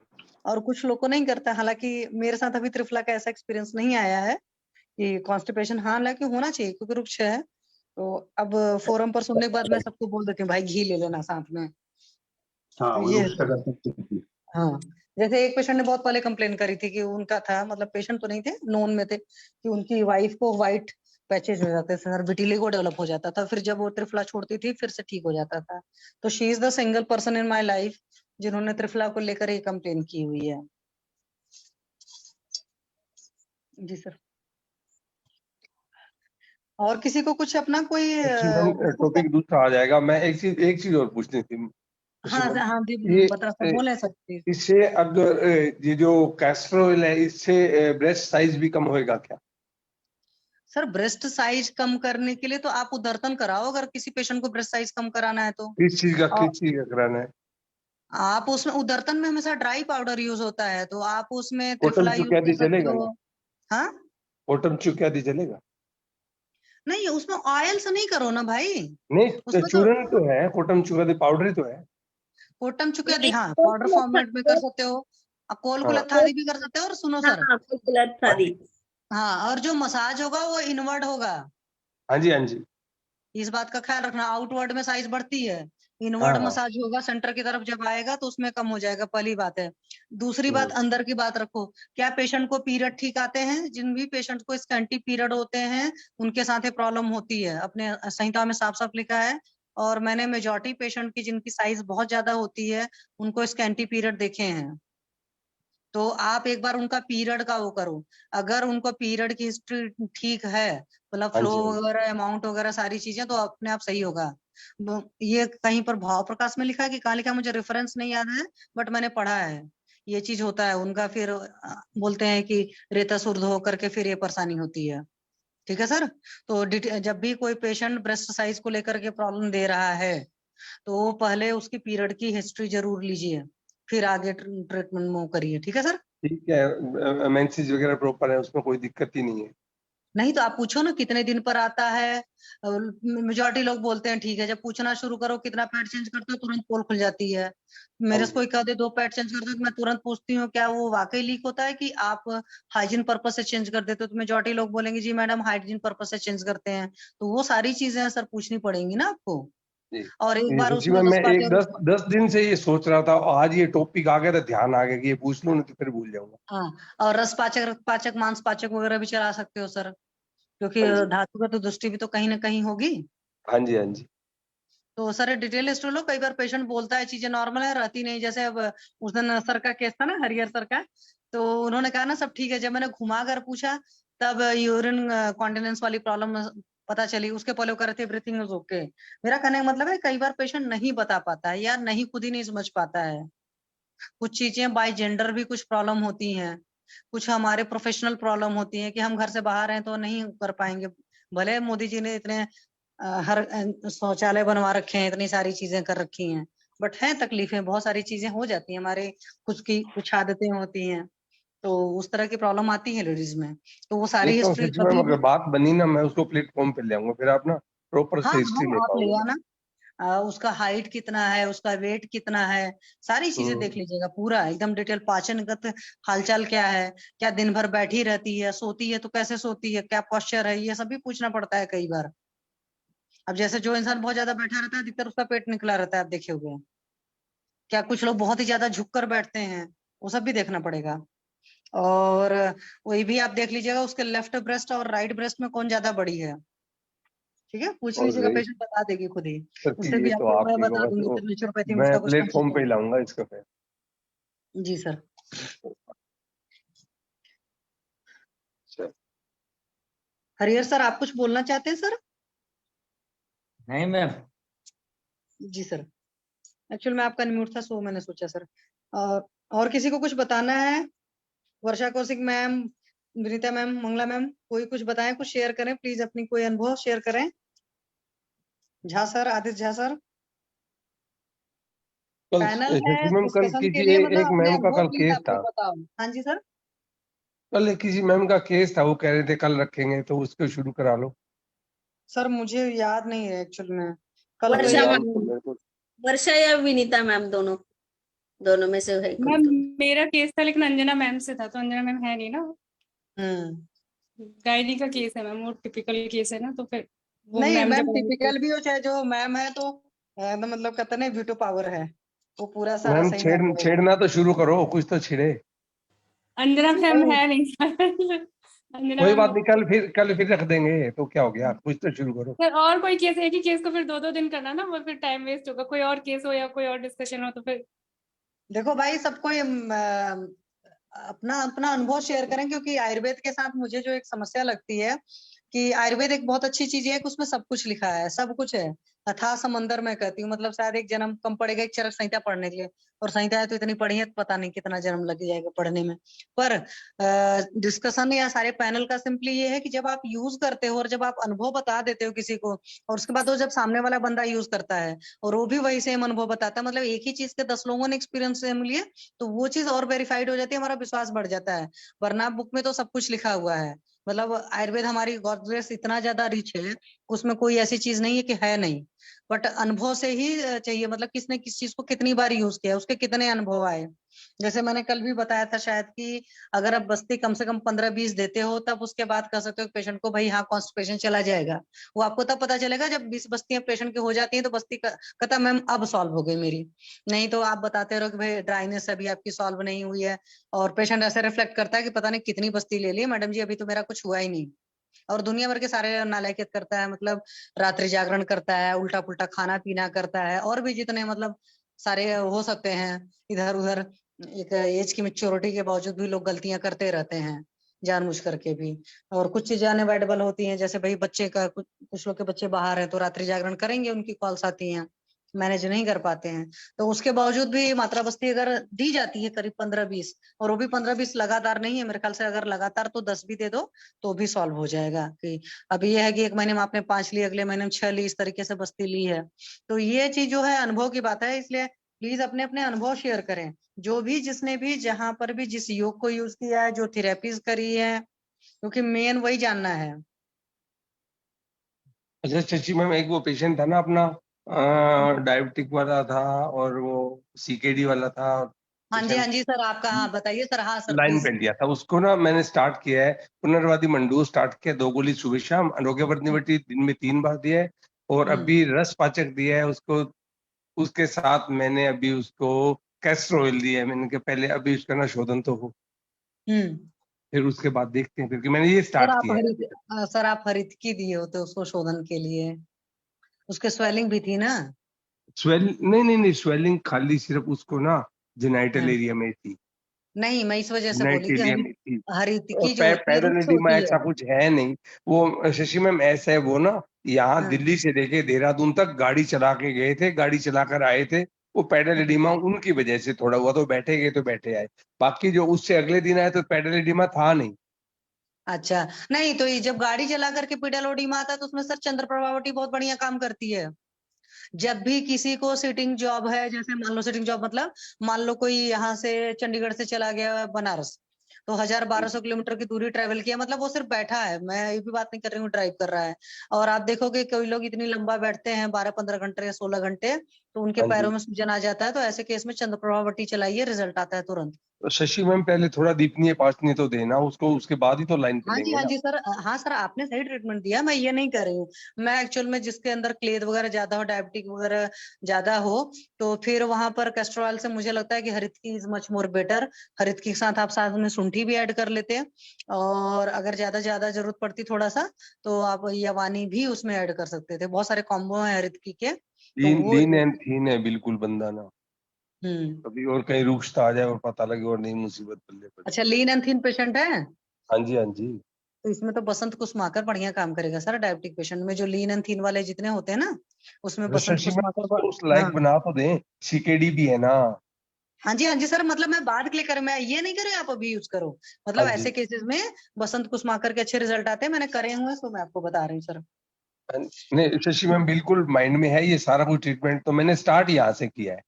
Speaker 6: और कुछ लोग को नहीं करता, हालांकि मेरे साथ अभी त्रिफला का ऐसा एक्सपीरियंस नहीं आया है कि कॉन्स्टिपेशन, हाँ हालांकि होना चाहिए क्योंकि रुक्ष है। तो अब फोरम पर सुनने के बाद मैं सबको बोल देती हूँ भाई घी ले लेना साथ में।
Speaker 10: हाँ,
Speaker 6: तो ये हाँ, जैसे एक पेशेंट ने बहुत पहले कंप्लेन करी थी कि उनका था, मतलब पेशेंट तो नहीं थे, नोन में थे, कि उनकी वाइफ को व्हाइट पैचेज हो जाते थे सर, विटिलिगो डेवलप हो जाता था, फिर जब वो त्रिफला छोड़ती थी फिर से ठीक हो जाता था। तो she is the single person in my life जिन्होंने त्रिफला को लेकर ही कंप्लेन की हुई है। जी सर। और किसी को कुछ अपना कोई
Speaker 9: टॉपिक दूसरा आ जाएगा। मैं एक चीज और पूछनी थी।
Speaker 6: हाँ हाँ जी
Speaker 9: ये
Speaker 6: बता सर, बोले सर प्लीज।
Speaker 9: इससे अगर ये जो कैस्टर ऑयल है इससे ब्रेस्ट साइज भी कम होएगा क्या?
Speaker 6: सर ब्रेस्ट साइज कम करने के लिए तो आप उदरतन कराओ, अगर किसी पेशेंट को ब्रेस्ट साइज कम कराना है तो।
Speaker 9: किस चीज का कराना है?
Speaker 6: आप उसमें उदरतन में हमेशा ड्राई पाउडर यूज होता है, तो आप उसमें
Speaker 9: कॉटन
Speaker 6: त्रिफला यूज
Speaker 9: चुक्यादी
Speaker 6: कर सकते
Speaker 9: चलेगा
Speaker 6: हो।
Speaker 9: ना?
Speaker 6: हाँ
Speaker 9: कॉटन चुक्यादी चलेगा?
Speaker 6: नहीं, उसमें ऑयल से नहीं करो ना भाई।
Speaker 9: नहीं
Speaker 6: उसमें तो
Speaker 9: चूर्ण तो है, कॉटन चुक्यादी पाउडर ही तो है।
Speaker 6: कोटम चुके हाँ पाउडर फॉर्मेट में कर सकते हो, कोल कुलत्थादी भी कर सकते हो। और सुनो सर, हाँ, और जो मसाज होगा वो इनवर्ड होगा।
Speaker 9: हाँ जी हाँ जी।
Speaker 6: इस बात का ख्याल रखना, आउटवर्ड में साइज बढ़ती है, इनवर्ड
Speaker 9: हाँ।
Speaker 6: मसाज होगा, सेंटर की तरफ जब आएगा तो उसमें कम हो जाएगा, पहली बात है। दूसरी बात अंदर की बात रखो, क्या पेशेंट को पीरियड ठीक आते हैं? जिन भी पेशेंट को स्कैंटी पीरियड होते हैं उनके साथ ये प्रॉब्लम होती है, अपने संहिता में साफ साफ लिखा है। और मैंने मेजॉरिटी पेशेंट की जिनकी साइज बहुत ज्यादा होती है उनको स्कैंटी पीरियड देखे हैं। तो आप एक बार उनका पीरियड का वो करो, अगर उनको पीरियड की हिस्ट्री ठीक है, मतलब फ्लो वगैरह अमाउंट वगैरह सारी चीजें, तो अपने आप सही होगा। ये कहीं पर भाव प्रकाश में लिखा है कि कहाँ लिखा है मुझे रेफरेंस नहीं याद है, बट मैंने पढ़ा है ये चीज होता है उनका। फिर बोलते हैं कि रेता सुर्ध होकर के फिर ये परेशानी होती है। ठीक है सर। तो जब भी कोई पेशेंट ब्रेस्ट साइज को लेकर के प्रॉब्लम दे रहा है तो पहले उसकी पीरियड की हिस्ट्री जरूर लीजिए, फिर आगे ट्रीटमेंट मूव करिए। ठीक है सर।
Speaker 9: ठीक है, मेंसेस वगैरह प्रॉपर है, उसमें कोई दिक्कत ही नहीं है।
Speaker 6: नहीं तो आप पूछो ना कितने दिन पर आता है, मेजॉरिटी लोग बोलते हैं ठीक है, जब पूछना शुरू करो कितना पैड चेंज करते हो तुरंत पोल खुल जाती है। मेरे से कोई कह दे 2 पैड चेंज करते हो तो मैं तुरंत पूछती हूँ क्या वो वाकई लीक होता है कि आप हाइजीन पर्पज से चेंज कर देते हो? तो मेजॉरिटी लोग बोलेंगे जी मैडम हाइजीन पर्पज से चेंज करते हैं। तो वो सारी चीजें सर पूछनी पड़ेंगी ना आपको। और एक बार
Speaker 9: सच्ची
Speaker 6: उसमें
Speaker 9: में मैं एक 10 दिन से ये सोच रहा था, आज ये टॉपिक आ गया तो ध्यान आ गया कि ये पूछ लूं, नहीं तो फिर भूल जाऊंगा।
Speaker 6: हाँ, और रस पाचक मांस पाचक वगैरह भी चला सकते हो सर, क्योंकि धातु का तो दृष्टि भी तो कहीं ना कहीं होगी।
Speaker 9: हाँ जी हाँ जी।
Speaker 6: तो सर डिटेल हिस्ट्री लो, कई बार पेशेंट बोलता है चीजें नॉर्मल है, रहती नहीं। जैसे अब उस दिन सर का केस था ना, हरिहर सर का, तो उन्होंने कहा ना सब ठीक है। जब मैंने घुमा कर पूछा तब यूरिन कॉन्टिनेंस वाली प्रॉब्लम पता चली। उसके पहले वो कर रहे थे एवरीथिंग इज ओके। मेरा कहने का मतलब है कई बार पेशेंट नहीं बता पाता है या नहीं खुद ही नहीं समझ पाता है। कुछ चीजें बाय जेंडर भी कुछ प्रॉब्लम होती हैं, कुछ हमारे प्रोफेशनल प्रॉब्लम होती है कि हम घर से बाहर हैं तो नहीं कर पाएंगे। भले मोदी जी ने इतने हर शौचालय बनवा रखे हैं, इतनी सारी चीजें कर रखी हैं, बट है तकलीफें, बहुत सारी चीजें हो जाती हैं हमारे, कुछ आदतें होती हैं, तो उस तरह की प्रॉब्लम आती है लेडीज में। तो वो सारी
Speaker 9: देखता हूँ
Speaker 6: हिस्ट्री
Speaker 9: सचिव मैम,
Speaker 6: कभी
Speaker 9: अगर
Speaker 6: भी।
Speaker 9: बात बनी ना मैं उसको प्लेटफॉर्म पे ले आऊंगा, फिर आप ना प्रॉपर
Speaker 6: हाँ
Speaker 9: से हिस्ट्री
Speaker 6: हाँ,
Speaker 9: ले
Speaker 6: आप ले
Speaker 9: पाओगे।
Speaker 6: आना। उसका हाइट कितना है, उसका वेट कितना है, सारी चीजें देख लीजिएगा पूरा एकदम डिटेल। पाचनगत हालचाल क्या है, क्या दिन भर बैठी रहती है, सोती है तो कैसे सोती है, क्या पोस्चर है, ये सब भी पूछना पड़ता है कई बार। अब जैसे जो इंसान बहुत ज्यादा बैठा रहता है अधिकतर उसका पेट निकला रहता है, आप देखे होंगे। क्या कुछ लोग बहुत ही ज्यादा झुककर बैठते हैं, वो सब भी देखना पड़ेगा। और वही भी आप देख लीजिएगा उसके लेफ्ट ब्रेस्ट और राइट ब्रेस्ट में कौन ज्यादा बड़ी है। ठीक है, पूछ
Speaker 9: और
Speaker 6: लीजिएगा, पेशेंट बता देगी खुद ही।
Speaker 9: सर
Speaker 6: उससे
Speaker 9: ये
Speaker 6: भी
Speaker 9: तो
Speaker 6: आपको
Speaker 9: आप
Speaker 6: मैं
Speaker 9: ही
Speaker 6: बता
Speaker 9: होगा,
Speaker 6: दूंगी,
Speaker 9: तो
Speaker 6: फिर नेचुरोपैथी में
Speaker 9: मैं
Speaker 6: उसका कुछ
Speaker 9: प्लेटफॉर्म
Speaker 6: कंसेप्ट
Speaker 9: पे ही
Speaker 6: है।
Speaker 9: लाऊंगा इसको फिर।
Speaker 6: जी सर।
Speaker 9: सर
Speaker 6: हरिहर सर, आप कुछ बोलना चाहते हैं सर?
Speaker 5: नहीं मैम।
Speaker 6: जी सर, एक्चुअल में आपका म्यूट था सो मैंने सोचा सर। और किसी को कुछ बताना है? Varsha Kaushik ma'am, Vinita ma'am, Mangala ma'am, कोई कुछ बताएं, कुछ शेयर करें प्लीज, अपनी कोई अनुभव शेयर करें। Jha sir, Aditya Jha sir.
Speaker 9: कल
Speaker 6: पैनल है
Speaker 9: सचिव मैम, कल
Speaker 6: डिस्कशन के
Speaker 9: किसी
Speaker 6: लिए, मतलब
Speaker 9: एक
Speaker 6: अपने
Speaker 9: मैम का
Speaker 6: अनुभव
Speaker 9: कल
Speaker 6: प्लीज
Speaker 9: केस
Speaker 6: आप लोग
Speaker 9: था।
Speaker 6: बताओ। हाँ जी सर।
Speaker 9: कल किसी मैम का केस था, वो कह रहे थे कल रखेंगे, तो उसको शुरू करा लो।
Speaker 6: सर मुझे याद नहीं है एक्चुअल में, कल
Speaker 9: अरे
Speaker 11: वर्षा
Speaker 6: कोई।
Speaker 9: यार, तो
Speaker 11: मैम,
Speaker 9: मेरे को
Speaker 11: वर्षा या विनीता मैम, दोनों दोनों में से है कोई
Speaker 12: मैम
Speaker 11: तो।
Speaker 12: मेरा केस था लेकिन अंजना मैम से था, तो अंजना मैम है नहीं ना। गायनी का केस है मैम, वो टिपिकल केस है ना, तो फिर वो
Speaker 6: नहीं
Speaker 12: मैम
Speaker 6: मैम,
Speaker 12: जब
Speaker 6: टिपिकल भी हो चाहे जो मैम है, तो मतलब कहते हैं वीटो पावर है, वो पूरा सारा
Speaker 9: मैम
Speaker 6: सही मान लेगा।
Speaker 9: छेड़ना तो शुरू करो, कुछ तो छिड़े।
Speaker 12: अंजना मैम
Speaker 6: नहीं,
Speaker 12: है नहीं अंजना
Speaker 9: कोई
Speaker 12: मैम।
Speaker 9: बात नहीं, कल फिर रख देंगे, तो क्या हो गया, कुछ तो शुरू करो।
Speaker 12: सर और कोई केस है कि केस को फिर दो दिन करना ना, वो फिर टाइम वेस्ट होगा। कोई और केस हो या कोई और डिस्कशन हो तो फिर।
Speaker 6: देखो भाई, सबको ये अपना अपना अनुभव शेयर करें, क्योंकि आयुर्वेद के साथ मुझे जो एक समस्या लगती है कि आयुर्वेद एक बहुत अच्छी चीज है कि उसमें सब कुछ लिखा है, सब कुछ है। अथाह समंदर मैं कहती हूँ, मतलब शायद एक जन्म कम पड़ेगा एक चरक संहिता पढ़ने के लिए, और संहिता है तो इतनी पढ़ी है, पता नहीं कितना जन्म लग जाएगा पढ़ने में। पर डिस्कशन या सारे पैनल का सिंपली ये है कि जब आप यूज करते हो और जब आप अनुभव बता देते हो किसी को, और उसके बाद वो जब सामने वाला बंदा यूज करता है और वो भी वही सेम अनुभव बताता है, मतलब एक ही चीज के 10 लोगों ने एक्सपीरियंस सेम लिया, तो वो चीज और वेरीफाइड हो जाती है, हमारा विश्वास बढ़ जाता है। वरना बुक में तो सब कुछ लिखा हुआ है, मतलब आयुर्वेद हमारी गॉड ग्रेस इतना ज्यादा रिच है, उसमें कोई ऐसी चीज नहीं है कि है नहीं। बट अनुभव से ही चाहिए, मतलब किसने किस चीज को कितनी बार यूज किया, उसके कितने अनुभव आए। जैसे मैंने कल भी बताया था शायद कि अगर आप बस्ती कम से कम 15-20 देते हो, तब उसके बाद कह सकते हो पेशेंट को भाई हाँ कॉन्स्टिपेशन चला जाएगा। वो आपको तब पता चलेगा जब 20 बस्तियां पेशेंट की हो जाती हैं, तो बस्ती कहता मैम अब सॉल्व हो गई मेरी। नहीं तो आप बताते रहो कि भाई ड्राइनेस अभी आपकी सॉल्व नहीं हुई है, और पेशेंट ऐसे रिफ्लेक्ट करता है कि पता नहीं कितनी बस्ती ले ली मैडम जी, अभी तो मेरा कुछ हुआ ही नहीं। और दुनिया भर के सारे नालायकियत करता है, मतलब रात्रि जागरण करता है, उल्टा पुल्टा खाना पीना करता है, और भी जितने मतलब सारे हो सकते हैं इधर उधर। एक एज की मेच्योरिटी के बावजूद भी लोग गलतियां करते रहते हैं, जानबूझ करके भी। और कुछ चीजें अनअवॉइडेबल होती हैं, जैसे भाई बच्चे का कुछ लोग के बच्चे बाहर हैं तो रात्रि जागरण करेंगे, उनकी कॉल्स आती हैं, मैनेज नहीं कर पाते हैं, तो उसके बावजूद भी मात्रा बस्ती अगर दी जाती है करीब 15-20, और वो भी 15-20 लगातार नहीं है, मेरे ख्याल से अगर लगातार तो 10 भी दे दो तो भी सॉल्व हो जाएगा। कि अभी ये है कि एक महीने में आपने 5 ली, अगले महीने में 6 ली, इस तरीके से बस्ती ली है। तो ये चीज जो है अनुभव की बात है, इसलिए प्लीज अपने अपने अनुभव शेयर करें, जो भी जिसने भी जहां पर भी जिस योग को यूज किया है, जो थेरेपीज करी है, क्योंकि मेन वही जानना है।
Speaker 9: अच्छा शशि मैम, एक वो पेशेंट था ना अपना, डायबिटिक वाला था और वो सीकेडी वाला था
Speaker 6: हाँ जी, हाँ
Speaker 9: पेशेंट,
Speaker 6: जी सर, आपका हाँ बताइए सर। हाँ सर
Speaker 9: लाइन
Speaker 6: प्लीज।
Speaker 9: पे लिया था उसको ना, मैंने स्टार्ट किया है पुनर्वादी मंडूर, स्टार्ट किया 2 गोली सुबह शाम, आरोग्यवर्धनी दिन में 3 बार दिया है, और अभी रस पाचक दिया है उसको। उसके साथ मैंने अभी उसको कैस्टर ऑयल दिया है, मैंने कहा पहले अभी उसका ना शोधन तो हो, फिर उसके बाद देखते हैं, क्योंकि मैंने ये
Speaker 6: सर
Speaker 9: स्टार्ट
Speaker 6: आप
Speaker 9: किया है।
Speaker 6: सर आप हरित की दिए होते उसको शोधन के लिए, उसके स्वेलिंग भी थी ना।
Speaker 9: नहीं स्वेलिंग खाली सिर्फ उसको ना जेनाइटल
Speaker 6: हाँ।
Speaker 9: एरिया में थी,
Speaker 6: नहीं, मैं इस वजह से
Speaker 9: जेनाइट
Speaker 6: बोली कि
Speaker 9: एरिया में थी।
Speaker 6: हरितिकी जो होती है
Speaker 9: पैडल
Speaker 6: रुक्ष
Speaker 9: एडिमा
Speaker 6: होती
Speaker 9: ऐसा
Speaker 6: है।
Speaker 9: कुछ है नहीं। वो शशि मैम ऐसा है, वो ना यहाँ
Speaker 6: हाँ।
Speaker 9: दिल्ली से लेके देहरादून तक गाड़ी चला के गए थे, गाड़ी चलाकर आए थे। वो पैडल
Speaker 6: हाँ।
Speaker 9: एडिमा उनकी वजह से थोड़ा हुआ, तो बैठे गए तो बैठे आए। बाकी जो उससे अगले दिन आए तो पैडल एडिमा था नहीं।
Speaker 6: अच्छा, नहीं तो ये जब गाड़ी चला करके पीडब्ल्यूडी में आता है तो उसमें सर चंद्र प्रभावती बहुत बढ़िया काम करती है। जब भी किसी को सिटिंग जॉब है, जैसे मान लो सिटिंग जॉब मतलब मान लो कोई यहाँ से चंडीगढ़ से चला गया बनारस, तो 1000-1200 किलोमीटर की दूरी ट्रेवल किया, मतलब वो सिर्फ बैठा है, मैं ये भी बात नहीं कर रही हूँ ड्राइव कर रहा है। और आप देखोगे कोई लोग इतनी लंबा बैठते हैं 12-15 घंटे या 16 घंटे, तो उनके
Speaker 9: हाँ जी।
Speaker 6: पैरों में सूजन आ जाता है। तो ऐसे केस में चंद्र प्रभावती चलाइए, रिजल्ट आता है तुरंत।
Speaker 9: शशि मैम पहले थोड़ा दीपनीय पाचनीय तो देना उसको, उसके बाद ही तो लाइन पे
Speaker 6: हाँ जी,
Speaker 9: लेंगे
Speaker 6: हाँ
Speaker 9: ना।
Speaker 6: जी सर, हाँ सर, आपने सही ट्रीटमेंट दिया, मैं ये नहीं कर रही हूँ। मैं एक्चुअल में जिसके अंदर क्लेद वगैरह ज्यादा हो, डायबिटिक वगैरह ज्यादा हो, तो फिर वहां पर कैस्ट्रॉल से मुझे लगता है कि हरितकी इज मच मोर बेटर। हरितकी के साथ आप साथ में शुंठी भी ऐड कर लेते हैं, और अगर ज्यादा जरूरत पड़ती थोड़ा सा तो आप यवानी भी उसमें ऐड कर सकते थे। बहुत सारे कॉम्बो हैं हरितकी के, तो वो
Speaker 9: लीन एंड थीन है बिल्कुल बंदा ना, कभी और कहीं रुक्षता आ जाए और पता लगे और नहीं मुसीबत पल्ले पड़े।
Speaker 6: अच्छा, लीन एंड थिन पेशेंट है,
Speaker 9: हाँ जी, हाँ जी।
Speaker 6: तो इसमें तो बसंत कुसमाकर बढ़िया काम करेगा सर। डायबिटिक पेशेंट में जो लीन एंड थिन वाले जितने होते हैं ना, उसमें बसंत
Speaker 9: शशि मैम
Speaker 6: कुसमाकर।
Speaker 9: उस लायक
Speaker 6: हाँ,
Speaker 9: बना तो दें, सीकेडी भी है ना।
Speaker 6: हाँ जी, हाँ जी सर, मतलब मैं बाद के लिए कर, मैं ये नहीं करे आप अभी यूज करो,
Speaker 9: हाँ
Speaker 6: मतलब
Speaker 9: जी।
Speaker 6: ऐसे केसेस में बसंत कुसमाकर के अच्छे रिजल्ट आते हैं, मैंने करे हुए हैं, तो मैं आपको बता रही हूँ सर।
Speaker 9: नहीं शशि मैम बिल्कुल माइंड में है ये सारा कुछ ट्रीटमेंट, तो मैंने स्टार्ट यहाँ से किया है।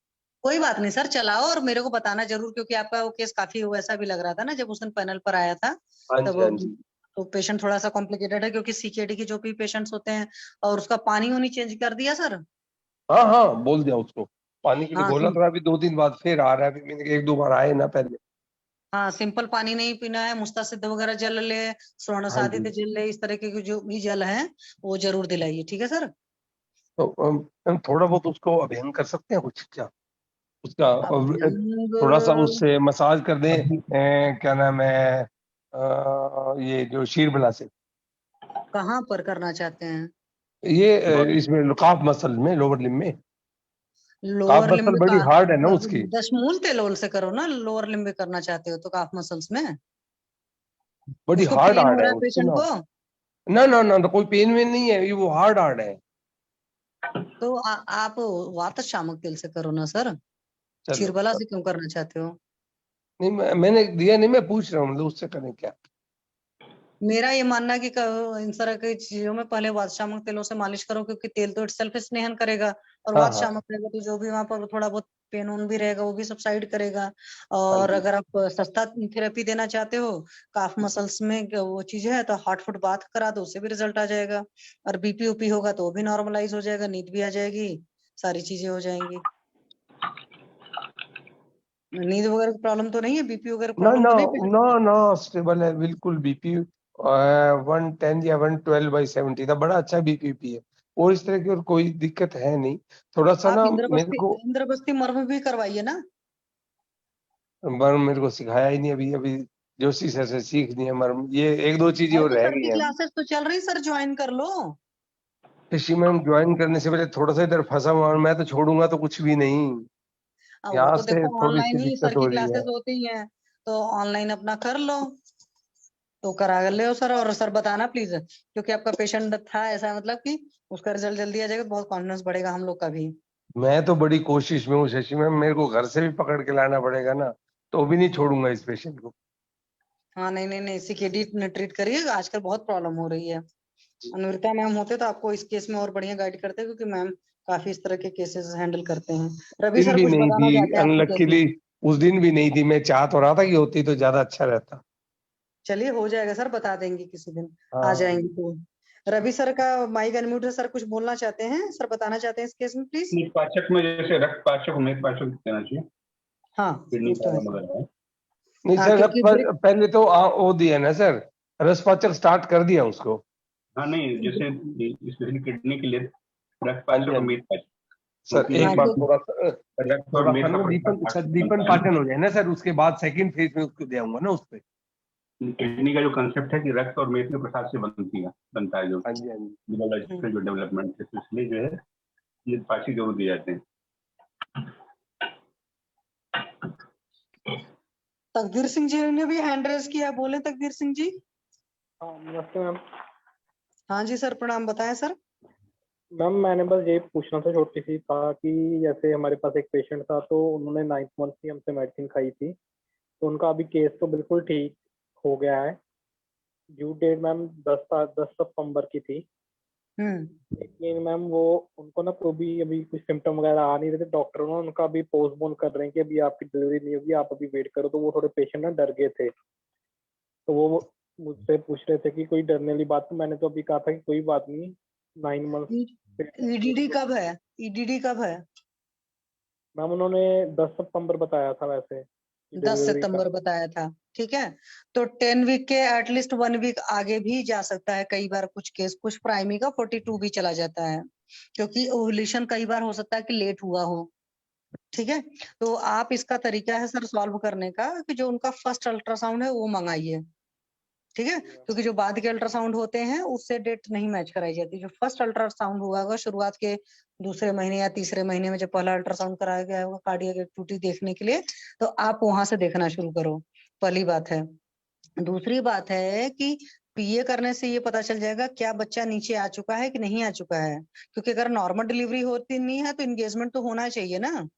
Speaker 6: कोई बात नहीं सर, चलाओ और मेरे को बताना जरूर, क्योंकि आपका वो केस काफी वैसा भी लग रहा था ना जब उस दिन पैनल पर आया था,
Speaker 9: हाँ
Speaker 6: तब
Speaker 9: जी, हाँ जी।
Speaker 6: तो पेशेंट थोड़ा सा कॉम्प्लिकेटेड है, क्योंकि सीकेडी के जो भी पेशेंट्स होते हैं, और उसका पानी उन्हीं चेंज कर दिया सर।
Speaker 9: हाँ हाँ बोल दिया उसको, पानी के लिए
Speaker 6: हाँ
Speaker 9: बोला तो अभी 2 दिन बाद फिर आ रहा है। अभी मैंने 1-2 बार आए ना पहले।
Speaker 6: हाँ, सिंपल पानी नहीं पीना है, मुस्तासिद वगैरह जल ले, स्वर्ण
Speaker 9: हाँ जी।
Speaker 6: साधित जल ले, इस तरह के जो भी जल है वो जरूर दिलाइए, ठीक है सर।
Speaker 9: तो हम थोड़ा बहुत उसको अभियान कर सकते हैं कुछ क्या उसका,
Speaker 6: अभ्यंग
Speaker 9: थोड़ा सा उससे मसाज कर दें। क्या नाम है, ये जो शीरबला से,
Speaker 6: कहाँ पर करना चाहते हैं?
Speaker 9: ये इसमें काफ मसल में, लोअर लिम में। काफ
Speaker 6: लोअर
Speaker 9: मसल
Speaker 6: लिम्ब
Speaker 9: बड़ी
Speaker 6: का
Speaker 9: हार्ड है ना उसकी।
Speaker 6: दशमूल तेलोल से करो ना, लोअर लिम्ब करना चाहते हो तो काफ मसल्स में।
Speaker 9: बड़ी
Speaker 6: उसको
Speaker 9: हार्ड
Speaker 6: पेन हो
Speaker 9: हार्ड
Speaker 6: रहा
Speaker 9: है
Speaker 6: है
Speaker 9: उसकी
Speaker 6: पेशेंट
Speaker 9: ना।
Speaker 6: को,
Speaker 9: ना ना ना, कोई पेन वेन नहीं है, ये वो हार्ड हार्ड है।
Speaker 6: तो आप वात शामक तेल से करो ना सर,
Speaker 9: चलो
Speaker 6: क्षीरबला से क्यों करना चाहते हो?
Speaker 9: नहीं, मैंने दिया नहीं, मैं पूछ रहा हूँ मतलब उससे करें क्या।
Speaker 6: मेरा ये मानना है कि इन तरह की चीजों में पहले वात शामक तेलों से मालिश करो, क्योंकि तेल तो इटसेल्फ स्नेहन करेगा, और
Speaker 9: हाँ
Speaker 6: वात
Speaker 9: हाँ
Speaker 6: शामक रहेगा तो जो भी वहां पर थोड़ा बहुत पेन उन भी रहेगा वो भी सबसाइड करेगा।
Speaker 9: हाँ
Speaker 6: और
Speaker 9: जी।
Speaker 6: अगर आप सस्ता थेरेपी देना चाहते हो, काफ मसल्स में वो चीज है, तो हॉट फुट बाथ करा दो, उससे भी रिजल्ट आ जाएगा। और बीपी उपी होगा तो वो भी नॉर्मलाइज हो जाएगा, नींद भी आ जाएगी, सारी चीजें हो जाएंगी। नींद वगैरह की प्रॉब्लम तो नहीं है, बीपी वगैरह
Speaker 9: ना
Speaker 6: प्रॉब्लम
Speaker 9: ना
Speaker 6: तो नहीं पेशेंट?
Speaker 9: ना ना, स्टेबल है बिल्कुल। बीपी 110 या 112/70 था, बड़ा अच्छा बीपी है। और इस तरह की और कोई दिक्कत है नहीं। थोड़ा सा
Speaker 6: आप
Speaker 9: ना मेरे को
Speaker 6: इंद्रबस्ती मर्म भी करवाइए ना।
Speaker 9: मर्म मेरे को सिखाया ही नहीं अभी। अभी जोशी सर से सीखनी है मर्म, ये 1-2 चीजें और
Speaker 6: अरे
Speaker 9: रह
Speaker 6: सर
Speaker 9: गई
Speaker 6: की
Speaker 9: हैं अभी।
Speaker 6: क्लासेस तो चल रही, सर ज्वाइन कर लो।
Speaker 9: ऋषि मैम ज्वाइन करने से पहले थोड़ा सा इधर फंसा हुआ हूं, मैं तो छोड़ूंगा तो कुछ भी नहीं।
Speaker 6: अब वो
Speaker 9: यहाँ
Speaker 6: तो
Speaker 9: से
Speaker 6: देखो
Speaker 9: थोड़ी
Speaker 6: ऑनलाइन
Speaker 9: सी
Speaker 6: ही सर
Speaker 9: दिक्कत
Speaker 6: की
Speaker 9: हो रही है।
Speaker 6: क्लासेस होती हैं, तो ऑनलाइन अपना कर लो, तो करा ले सर। और सर बताना प्लीज, क्योंकि आपका पेशेंट था ऐसा, मतलब कि उसका रिजल्ट जल्दी आ जाएगा तो बहुत कॉन्फिडेंस बढ़ेगा हम लोग का भी।
Speaker 9: मैं तो बड़ी कोशिश में हूँ शशि मैम, मेरे को घर से भी पकड़ के लाना पड़ेगा ना, तो भी नहीं छोड़ूंगा इस पेशेंट को।
Speaker 6: हाँ, नहीं नहीं नहीं, सीकेडी ट्रीट करिए, आजकल बहुत प्रॉब्लम हो रही है। अनुरिता मैम होते तो आपको इस केस में और बढ़िया गाइड करते, क्योंकि मैम काफी इस तरह के केसेस हैंडल करते हैं। रवि
Speaker 9: दिन
Speaker 6: सर
Speaker 9: भी
Speaker 6: कुछ
Speaker 9: नहीं
Speaker 6: बताना
Speaker 9: थी
Speaker 6: चाहते हैं आपके केस में?
Speaker 9: अनलक्कीली, उस दिन भी नहीं थी। मैं चाह तो रहा था कि होती तो ज्यादा अच्छा रहता।
Speaker 6: चलिए हो जाएगा सर, बता देंगे किसी दिन, आ
Speaker 9: हाँ
Speaker 6: जाएंगे तो। रवि सर का माइक अनम्यूट है, सर कुछ बोलना चाहते हैं, सर बताना चाहते हैं इस केस में प्लीज?
Speaker 10: पाचक में जैसे रक्त पाचक उमेद पाचक देना चाहिए,
Speaker 6: हाँ
Speaker 10: किडनी
Speaker 6: वो तो है
Speaker 10: प्रॉब्लम
Speaker 6: सर।
Speaker 10: वगैरह है।
Speaker 9: नहीं
Speaker 6: हाँ,
Speaker 9: सर,
Speaker 6: क्योंकि
Speaker 9: पहले तो वो दिया ना सर, रसपाचक स्टार्ट कर दिया उसको।
Speaker 10: हाँ नहीं, जैसे स्पेशली किडनी के लिए रक्त
Speaker 9: हाँ जी,
Speaker 10: पाचक
Speaker 9: हाँ
Speaker 10: और
Speaker 9: जी।
Speaker 10: मेद पाचक,
Speaker 9: सर
Speaker 10: क्योंकि
Speaker 9: एक बार थोड़ा
Speaker 10: रक्त और
Speaker 9: थोड़ा सा
Speaker 10: मेद का
Speaker 9: ना
Speaker 10: प्रसार
Speaker 9: दीपन
Speaker 10: पाचक
Speaker 9: दीपन
Speaker 10: बनता है।
Speaker 9: पाचन हो जाए ना सर, उसके बाद सेकंड फेज में उसको दिया ना उस पे।
Speaker 10: किडनी का जो कंसेप्ट है कि रक्त और मेद के प्रसाद से बनता है जो
Speaker 9: हाँ जी, हाँ जी।
Speaker 10: न्यूरोलॉजिकल जो डेवलपमेंट है, तो इसलिए जो है ये पाचक जरूर दिए जाते हैं।
Speaker 6: तकदीर सिंह जी ने भी हैंड रेज किया, बोले तकदीर सिंह जी।
Speaker 13: हाँ नमस्ते मैम।
Speaker 6: हाँ जी सर, प्रणाम, बताएं सर।
Speaker 13: मैम मैंने बस ये पूछना था छोटी सी था कि जैसे हमारे पास एक पेशेंट था, तो उन्होंने 9th मंथ की हमसे मेडिसिन खाई थी, तो उनका अभी केस तो बिल्कुल ठीक हो गया है। ड्यू डेट मैम 10 सितंबर की थी, लेकिन मैम वो उनको ना तो भी अभी कुछ सिम्टम वगैरह आ नहीं रहे थे। डॉक्टर ने उनका अभी पोस्टपोन कर रहे हैं कि अभी आपकी डिलीवरी नहीं होगी, आप अभी वेट करो। तो वो थोड़े पेशेंट ना डर गए थे, तो वो मुझसे पूछ रहे थे कि कोई डरने वाली बात। तो मैंने तो अभी कहा था कि कोई बात नहीं, 9 मंथ।
Speaker 6: ईडीडी कब है? ईडीडी कब है?
Speaker 13: मैम उन्होंने 10 सितंबर बताया था वैसे
Speaker 6: 10
Speaker 13: डिलीवरी का।
Speaker 6: सितंबर बताया था, ठीक है। तो 10 वीक के एटलीस्ट 1 वीक आगे भी जा सकता है। कई बार कुछ केस, कुछ प्राइमी का 42 भी चला जाता है, क्योंकि ओवुलेशन कई बार हो सकता है कि लेट हुआ हो, ठीक है। तो आप, इसका तरीका है सर सॉल्व करने का कि जो उनका फर्स्ट अल्ट्रासाउंड है वो मंगाइए, ठीक है। क्योंकि जो बाद के अल्ट्रासाउंड होते हैं उससे डेट नहीं मैच कराई जाती। जो फर्स्ट अल्ट्रासाउंड हुआ होगा शुरुआत के दूसरे महीने या तीसरे महीने में, जब पहला अल्ट्रासाउंड कराया गया होगा कार्डियक एक्टिविटी देखने के लिए, तो आप वहां से देखना शुरू करो, पहली बात है। दूसरी बात है कि पीए करने से ये पता चल जाएगा क्या बच्चा नीचे आ चुका है कि नहीं आ चुका है। क्योंकि अगर नॉर्मल डिलीवरी होती नहीं है तो इंगेजमेंट तो होना चाहिए ना।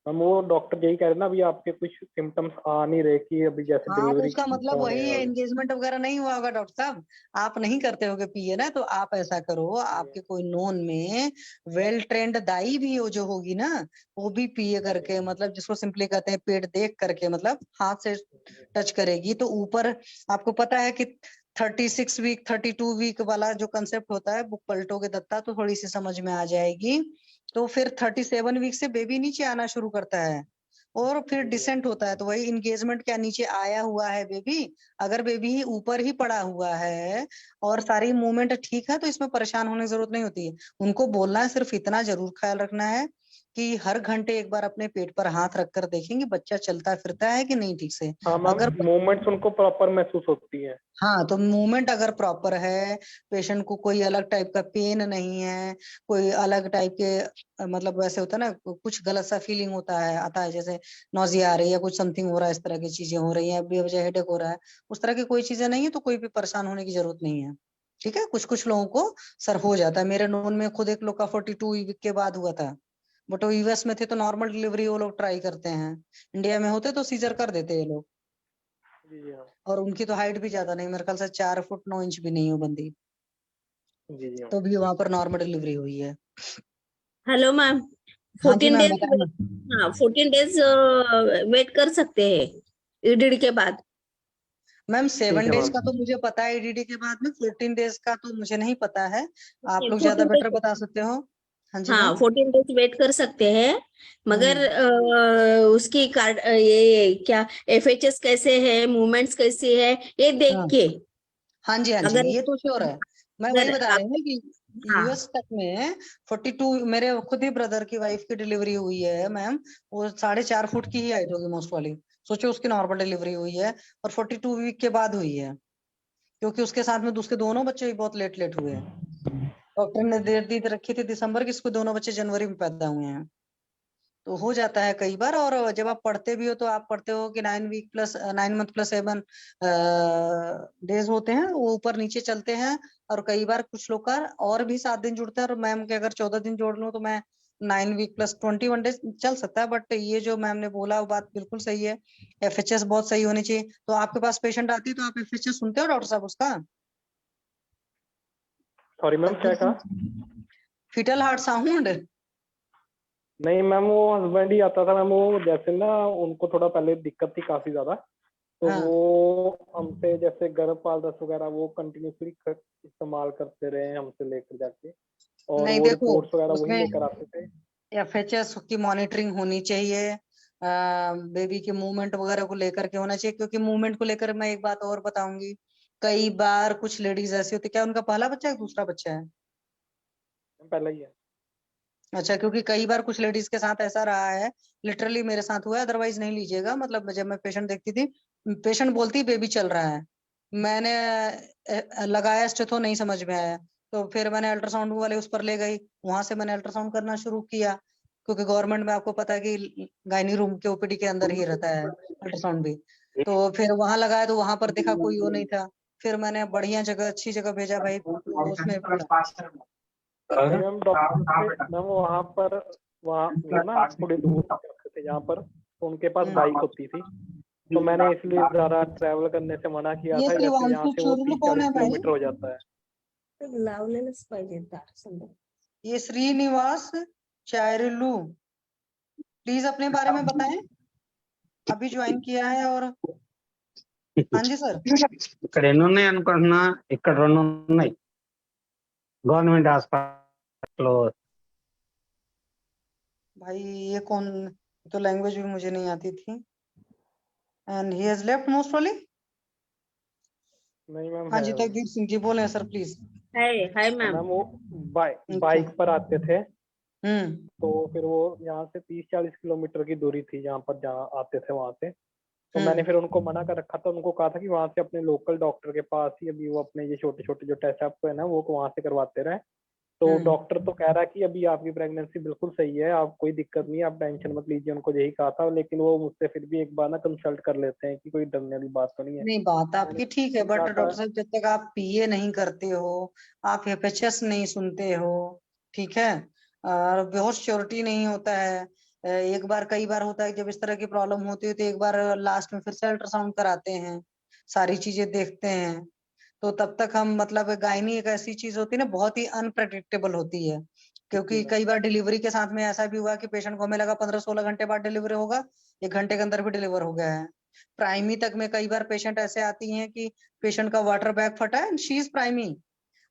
Speaker 13: मैम वो डॉक्टर यही कह रहे ना, अभी आपके कुछ सिम्टम्स आ नहीं रहे कि अभी जैसे
Speaker 6: हाँ, तो
Speaker 13: डिलीवरी
Speaker 6: उसका मतलब
Speaker 13: होने
Speaker 6: वही है,
Speaker 13: वाली।
Speaker 6: एंगेजमेंट वगैरह नहीं हुआ होगा डॉक्टर साहब। आप नहीं करते होगे पीए ना, तो आप ऐसा करो, आपके कोई नोन में वेल ट्रेंड दाई भी हो जो होगी ना, वो भी पीए करके, मतलब जिसको सिंपली कहते हैं पेट देख करके, मतलब हाथ से टच करेगी तो ऊपर। आपको पता है कि 36 वीक 32 वीक वाला जो कंसेप्ट होता है, बुक पलटोगे दत्ता तो थोड़ी सी समझ में आ जाएगी। तो फिर 37 वीक से बेबी नीचे आना शुरू करता है और फिर डिसेंट होता है। तो वही इंगेजमेंट, क्या नीचे आया हुआ है बेबी? अगर बेबी ऊपर ही पड़ा हुआ है और सारी मूवमेंट ठीक है तो इसमें परेशान होने की जरूरत नहीं होती है। उनको बोलना है, सिर्फ इतना जरूर ख्याल रखना है कि हर घंटे एक बार अपने पेट पर हाथ रखकर देखेंगे बच्चा चलता फिरता है कि नहीं ठीक से।
Speaker 13: हाँ मैम,
Speaker 6: अगर
Speaker 13: मूवमेंट्स उनको प्रॉपर महसूस होती है।
Speaker 6: हाँ, तो मूवमेंट अगर प्रॉपर है, पेशेंट को कोई अलग टाइप का पेन नहीं है, कोई अलग टाइप के, मतलब वैसे होता है ना, कुछ गलत सा फीलिंग होता है, आता है, जैसे नौजिया आ रही है, कुछ समथिंग हो रहा है, इस तरह की चीजें हो रही हैं, बेवजह हेडेक हो रहा है, उस तरह की कोई चीजें नहीं है तो कोई भी परेशान होने की जरूरत नहीं है, ठीक है। कुछ कुछ लोगों को सर हो जाता है। मेरे नोन में खुद एक लोग का 42 वीक के बाद हुआ था, बट वो यूएस में थे तो नॉर्मल डिलीवरी वो लोग ट्राई करते हैं। इंडिया में होते तो सीजर कर देते ये लोग।
Speaker 13: जी हाँ।
Speaker 6: और उनकी तो हाइट भी ज्यादा नहीं, मेरे ख्याल से 4 फुट 9 इंच भी नहीं हो बंदी,
Speaker 13: जी हाँ।
Speaker 6: तो भी वहां पर नॉर्मल डिलीवरी हुई है।
Speaker 11: हेलो मैम,
Speaker 6: हाँ जी
Speaker 11: 14
Speaker 6: मैम,
Speaker 11: डेज।
Speaker 6: बताए ना।
Speaker 11: हाँ, 14 डेज वेट कर सकते हैं ईडीडी के बाद।
Speaker 6: मैम 7
Speaker 13: ठीक है
Speaker 6: डेज
Speaker 13: मैम।
Speaker 6: का तो मुझे पता है ईडीडी के बाद में, 14 डेज का तो मुझे नहीं पता है। आप लोग ज्यादा
Speaker 11: 14
Speaker 6: बेटर
Speaker 11: डेज,
Speaker 6: बता सकते हो। हाँ जी
Speaker 11: हाँ
Speaker 6: मैम।
Speaker 11: 14 डेज वेट कर सकते हैं, मगर उसकी कार्ड, ये क्या एफएचएस कैसे है, मूवमेंट्स कैसी है, ये देख
Speaker 6: हाँ
Speaker 11: के।
Speaker 6: हाँ जी, हाँ जी,
Speaker 11: अगर
Speaker 6: ये तो श्योर है। मैं वही
Speaker 11: अगर
Speaker 6: बता रही
Speaker 11: आप,
Speaker 6: हूँ कि
Speaker 11: हाँ
Speaker 6: यूएस तक में 42, मेरे खुद ही ब्रदर की वाइफ की डिलीवरी हुई है मैम, वो 4.5 फुट की ही हाइट होगी मोस्ट वाली। सोचो उसकी नॉर्मल डिलीवरी हुई है और 42 वीक के बाद हुई है, क्योंकि उसके साथ में उसके दोनों बच्चे भी बहुत लेट लेट हुए हैं। डॉक्टर ने डेट दी रखी थी दिसंबर की, इसको दोनों बच्चे जनवरी में पैदा हुए हैं। तो हो जाता है कई बार। और जब आप पढ़ते भी हो तो आप पढ़ते हो कि 9 मंथ प्लस 7 डेज होते हैं, वो ऊपर नीचे चलते हैं। और कई बार कुछ लोग का और भी 7 दिन जुड़ते हैं, और मैम के अगर 14 दिन जोड़ लूं तो मैं 9 वीक प्लस 21 डेज चल सकता है। बट ये जो मैम ने बोला वो बात बिल्कुल सही है, एफएचएस बहुत सही होनी चाहिए। तो आपके पास पेशेंट आती है तो आप एफएचएस सुनते हो डॉक्टर साहब उसका?
Speaker 13: सॉरी मैम, क्या कहा?
Speaker 6: Fetal heart sound?
Speaker 13: नहीं मैम, वो हस्बैंड ही आता था मैम। वो जैसे ना उनको थोड़ा पहले दिक्कत थी काफी ज्यादा, तो
Speaker 6: हाँ।
Speaker 13: वो हमसे जैसे गर्भपाल रस वगैरह वो कंटिन्यूसली इस्तेमाल करते रहे हमसे लेकर जाके, और
Speaker 6: नहीं
Speaker 13: वो
Speaker 6: देखो,
Speaker 13: रिपोर्ट्स वगैरह वही
Speaker 6: उसमें
Speaker 13: लेकर आते थे।
Speaker 6: एफएचएस की मॉनिटरिंग होनी चाहिए, बेबी के मूवमेंट वगैरह को लेकर के होना चाहिए। क्योंकि मूवमेंट को लेकर मैं एक बात और बताऊंगी, कई बार कुछ लेडीज ऐसी होती, क्या उनका पहला बच्चा है दूसरा बच्चा है?
Speaker 13: पहले ही है।
Speaker 6: अच्छा, क्योंकि कई बार कुछ लेडीज के साथ ऐसा रहा है, लिटरली मेरे साथ हुआ है, अदरवाइज नहीं लीजिएगा। मतलब जब मैं पेशेंट देखती थी, पेशेंट बोलती बेबी चल रहा है, मैंने लगाया स्टेथो, नहीं समझ में आया, तो फिर मैंने अल्ट्रासाउंड वाले उस पर ले गई, वहां से मैंने अल्ट्रासाउंड करना शुरू किया। क्योंकि गवर्नमेंट में आपको पता है कि गायनी रूम के ओपीडी के अंदर ही रहता है अल्ट्रासाउंड भी। तो फिर वहां लगाया तो वहां पर देखा कोई वो नहीं था, फिर मैंने बढ़िया जगह अच्छी जगह भेजा भाई, तो उसमें
Speaker 13: मैम डॉक्टर मैम वहाँ पर वो ना थोड़ी दूर थे जहाँ पर, तो उनके पास बाइक होती थी, तो मैंने इसलिए ज्यादा ट्रैवल करने से मना किया
Speaker 6: ये
Speaker 13: था, जैसे यहाँ
Speaker 6: श्रीवांशु
Speaker 13: से वो
Speaker 6: चुरलू कौन
Speaker 13: 30-40
Speaker 6: है भाई?
Speaker 13: किलोमीटर हो जाता है।
Speaker 6: ये श्रीनिवास चायरलू, प्लीज अपने बारे में बताएं, अभी ज्वाइन किया है। और हाँ जी सर,
Speaker 14: ఇక్కడ ఎన్ని ఉన్నాయి అనుకుంటున్నా, ఇక్కడ 2 ఉన్నాయి గవర్నమెంట్ హాస్పిటల్।
Speaker 6: भाई ये कौन, तो लैंग्वेज भी मुझे नहीं आती थी। And he has left most probably.
Speaker 13: नहीं मैम
Speaker 6: हाँ
Speaker 13: है
Speaker 6: जी
Speaker 13: वो।
Speaker 6: तकदीर सिंह जी बोले sir please.
Speaker 11: Hi ma'am.
Speaker 13: Ma'am वो बाइक पर आते थे,
Speaker 6: हम्म,
Speaker 13: तो फिर वो यहाँ से 30-40 किलोमीटर की दूरी थी जहाँ पर जहाँ आते थे वहां से, तो मैंने फिर उनको मना कर रखा था, उनको कहा था कि वहां से अपने लोकल डॉक्टर के पास ही अभी वो अपने ये छोटे छोटे जो टेस्ट आपको है ना वो वहां से करवाते रहे। तो डॉक्टर तो कह रहा है कि अभी आपकी प्रेगनेंसी बिल्कुल सही है, आप कोई दिक्कत नहीं है, आप टेंशन मत लीजिए, उनको यही कहा था, लेकिन वो मुझसे फिर भी एक बार ना कंसल्ट कर लेते हैं कि कोई डरने वाली बात तो नहीं है।
Speaker 6: नहीं बात आपकी ठीक है, बट डॉक्टर साहब जब तक आप पीए नहीं करते हो, आप एफएचएस नहीं सुनते हो, ठीक है, और बेहोश श्योरिटी नहीं होता है, एक बार कई बार होता है जब इस तरह की प्रॉब्लम होती है तो एक बार लास्ट में फिर से अल्ट्रासाउंड कराते हैं, सारी चीजें देखते हैं, तो तब तक हम मतलब गायनी एक ऐसी चीज होती है ना, बहुत ही अनप्रेडिक्टेबल होती है, क्योंकि कई बार डिलीवरी के साथ में ऐसा भी हुआ कि पेशेंट को हमें लगा 15-16 घंटे बाद डिलीवरी होगा, 1 घंटे के अंदर भी डिलीवर हो गया है। प्राइमी तक में कई बार पेशेंट ऐसे आती हैं कि पेशेंट का वाटर बैग फटा है, शी इज प्राइमी,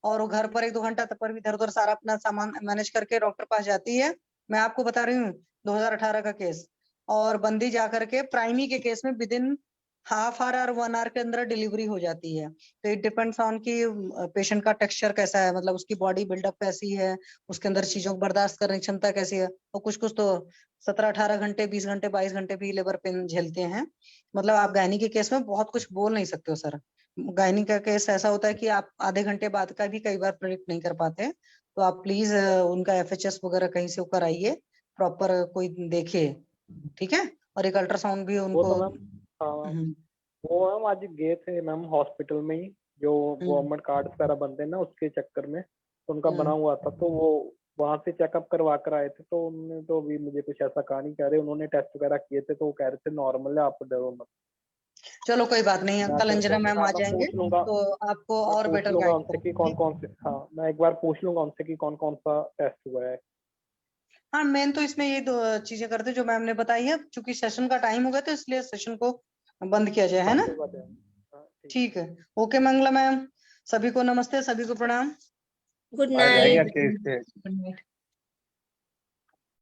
Speaker 6: और वो घर पर 1-2 घंटा तक पर भी इधर उधर सारा अपना सामान मैनेज करके डॉक्टर पास जाती है। मैं आपको बता रही हूँ 2018 का केस, और बंदी जाकर के प्राइमी के केस में विद इन हाफ आवर और 1 आवर के अंदर डिलीवरी हो जाती है। तो इट डिपेंड्स ऑन कि पेशेंट का टेक्सचर कैसा है, मतलब उसकी बॉडी बिल्डअप कैसी है, उसके अंदर चीजों को बर्दाश्त करने की क्षमता कैसी है, और कुछ कुछ तो 17-18 घंटे, 20 घंटे, 22 घंटे भी लेबर पेन झेलते हैं। मतलब आप गायनी के केस में बहुत कुछ बोल नहीं सकते हो सर, गायनी का केस ऐसा होता है कि आप आधे घंटे बाद का भी कई बार प्रेडिक्ट नहीं कर पाते, तो आप प्लीज उनका एफएचएस वगैरह कहीं से कराइए, प्रॉपर कोई देखे, ठीक है, और एक अल्ट्रासाउंड भी
Speaker 13: वो
Speaker 6: उनको।
Speaker 13: तो मैम हाँ वो मैम आज गए थे मैम हॉस्पिटल में ही, जो गवर्नमेंट कार्ड वगैरह बनते हैं ना उसके चक्कर में, तो उनका बना हुआ था, तो वो वहां से चेकअप करवा कर आए थे, तो उन्होंने तो अभी मुझे कुछ ऐसा कहा नहीं, कह रहे उन्होंने टेस्ट वगैरह किए थे तो वो कह रहे थे नॉर्मल है, आप डरो मत।
Speaker 6: चलो कोई बात नहीं,
Speaker 13: मैं
Speaker 6: कल
Speaker 13: फिर
Speaker 6: अंजना मैम आ
Speaker 13: मैं
Speaker 6: जाएंगे
Speaker 13: पूछ लूंगा,
Speaker 6: तो आपको
Speaker 13: मैं
Speaker 6: और
Speaker 13: पूछ
Speaker 6: बेटर
Speaker 13: लूंगा
Speaker 6: गाइड
Speaker 13: उनसे कि
Speaker 6: करेंगे।
Speaker 13: कौन कौन से, हाँ मैं एक बार पूछ लूंगा उनसे कि कौन कौन सा टेस्ट हुआ है।
Speaker 6: हाँ मेन तो इसमें ये 2 चीजें करते जो मैम ने बताई है, चूंकि सेशन का टाइम हो गया तो इसलिए सेशन को बंद किया जाए, है ना।
Speaker 13: कोई बात नहीं।
Speaker 6: ठीक है, ओके मंगला मैम, सभी को नमस्ते, सभी को प्रणाम।
Speaker 11: गुड
Speaker 9: आ जाएगा
Speaker 11: नाइट।
Speaker 9: केस पे।
Speaker 6: Good night.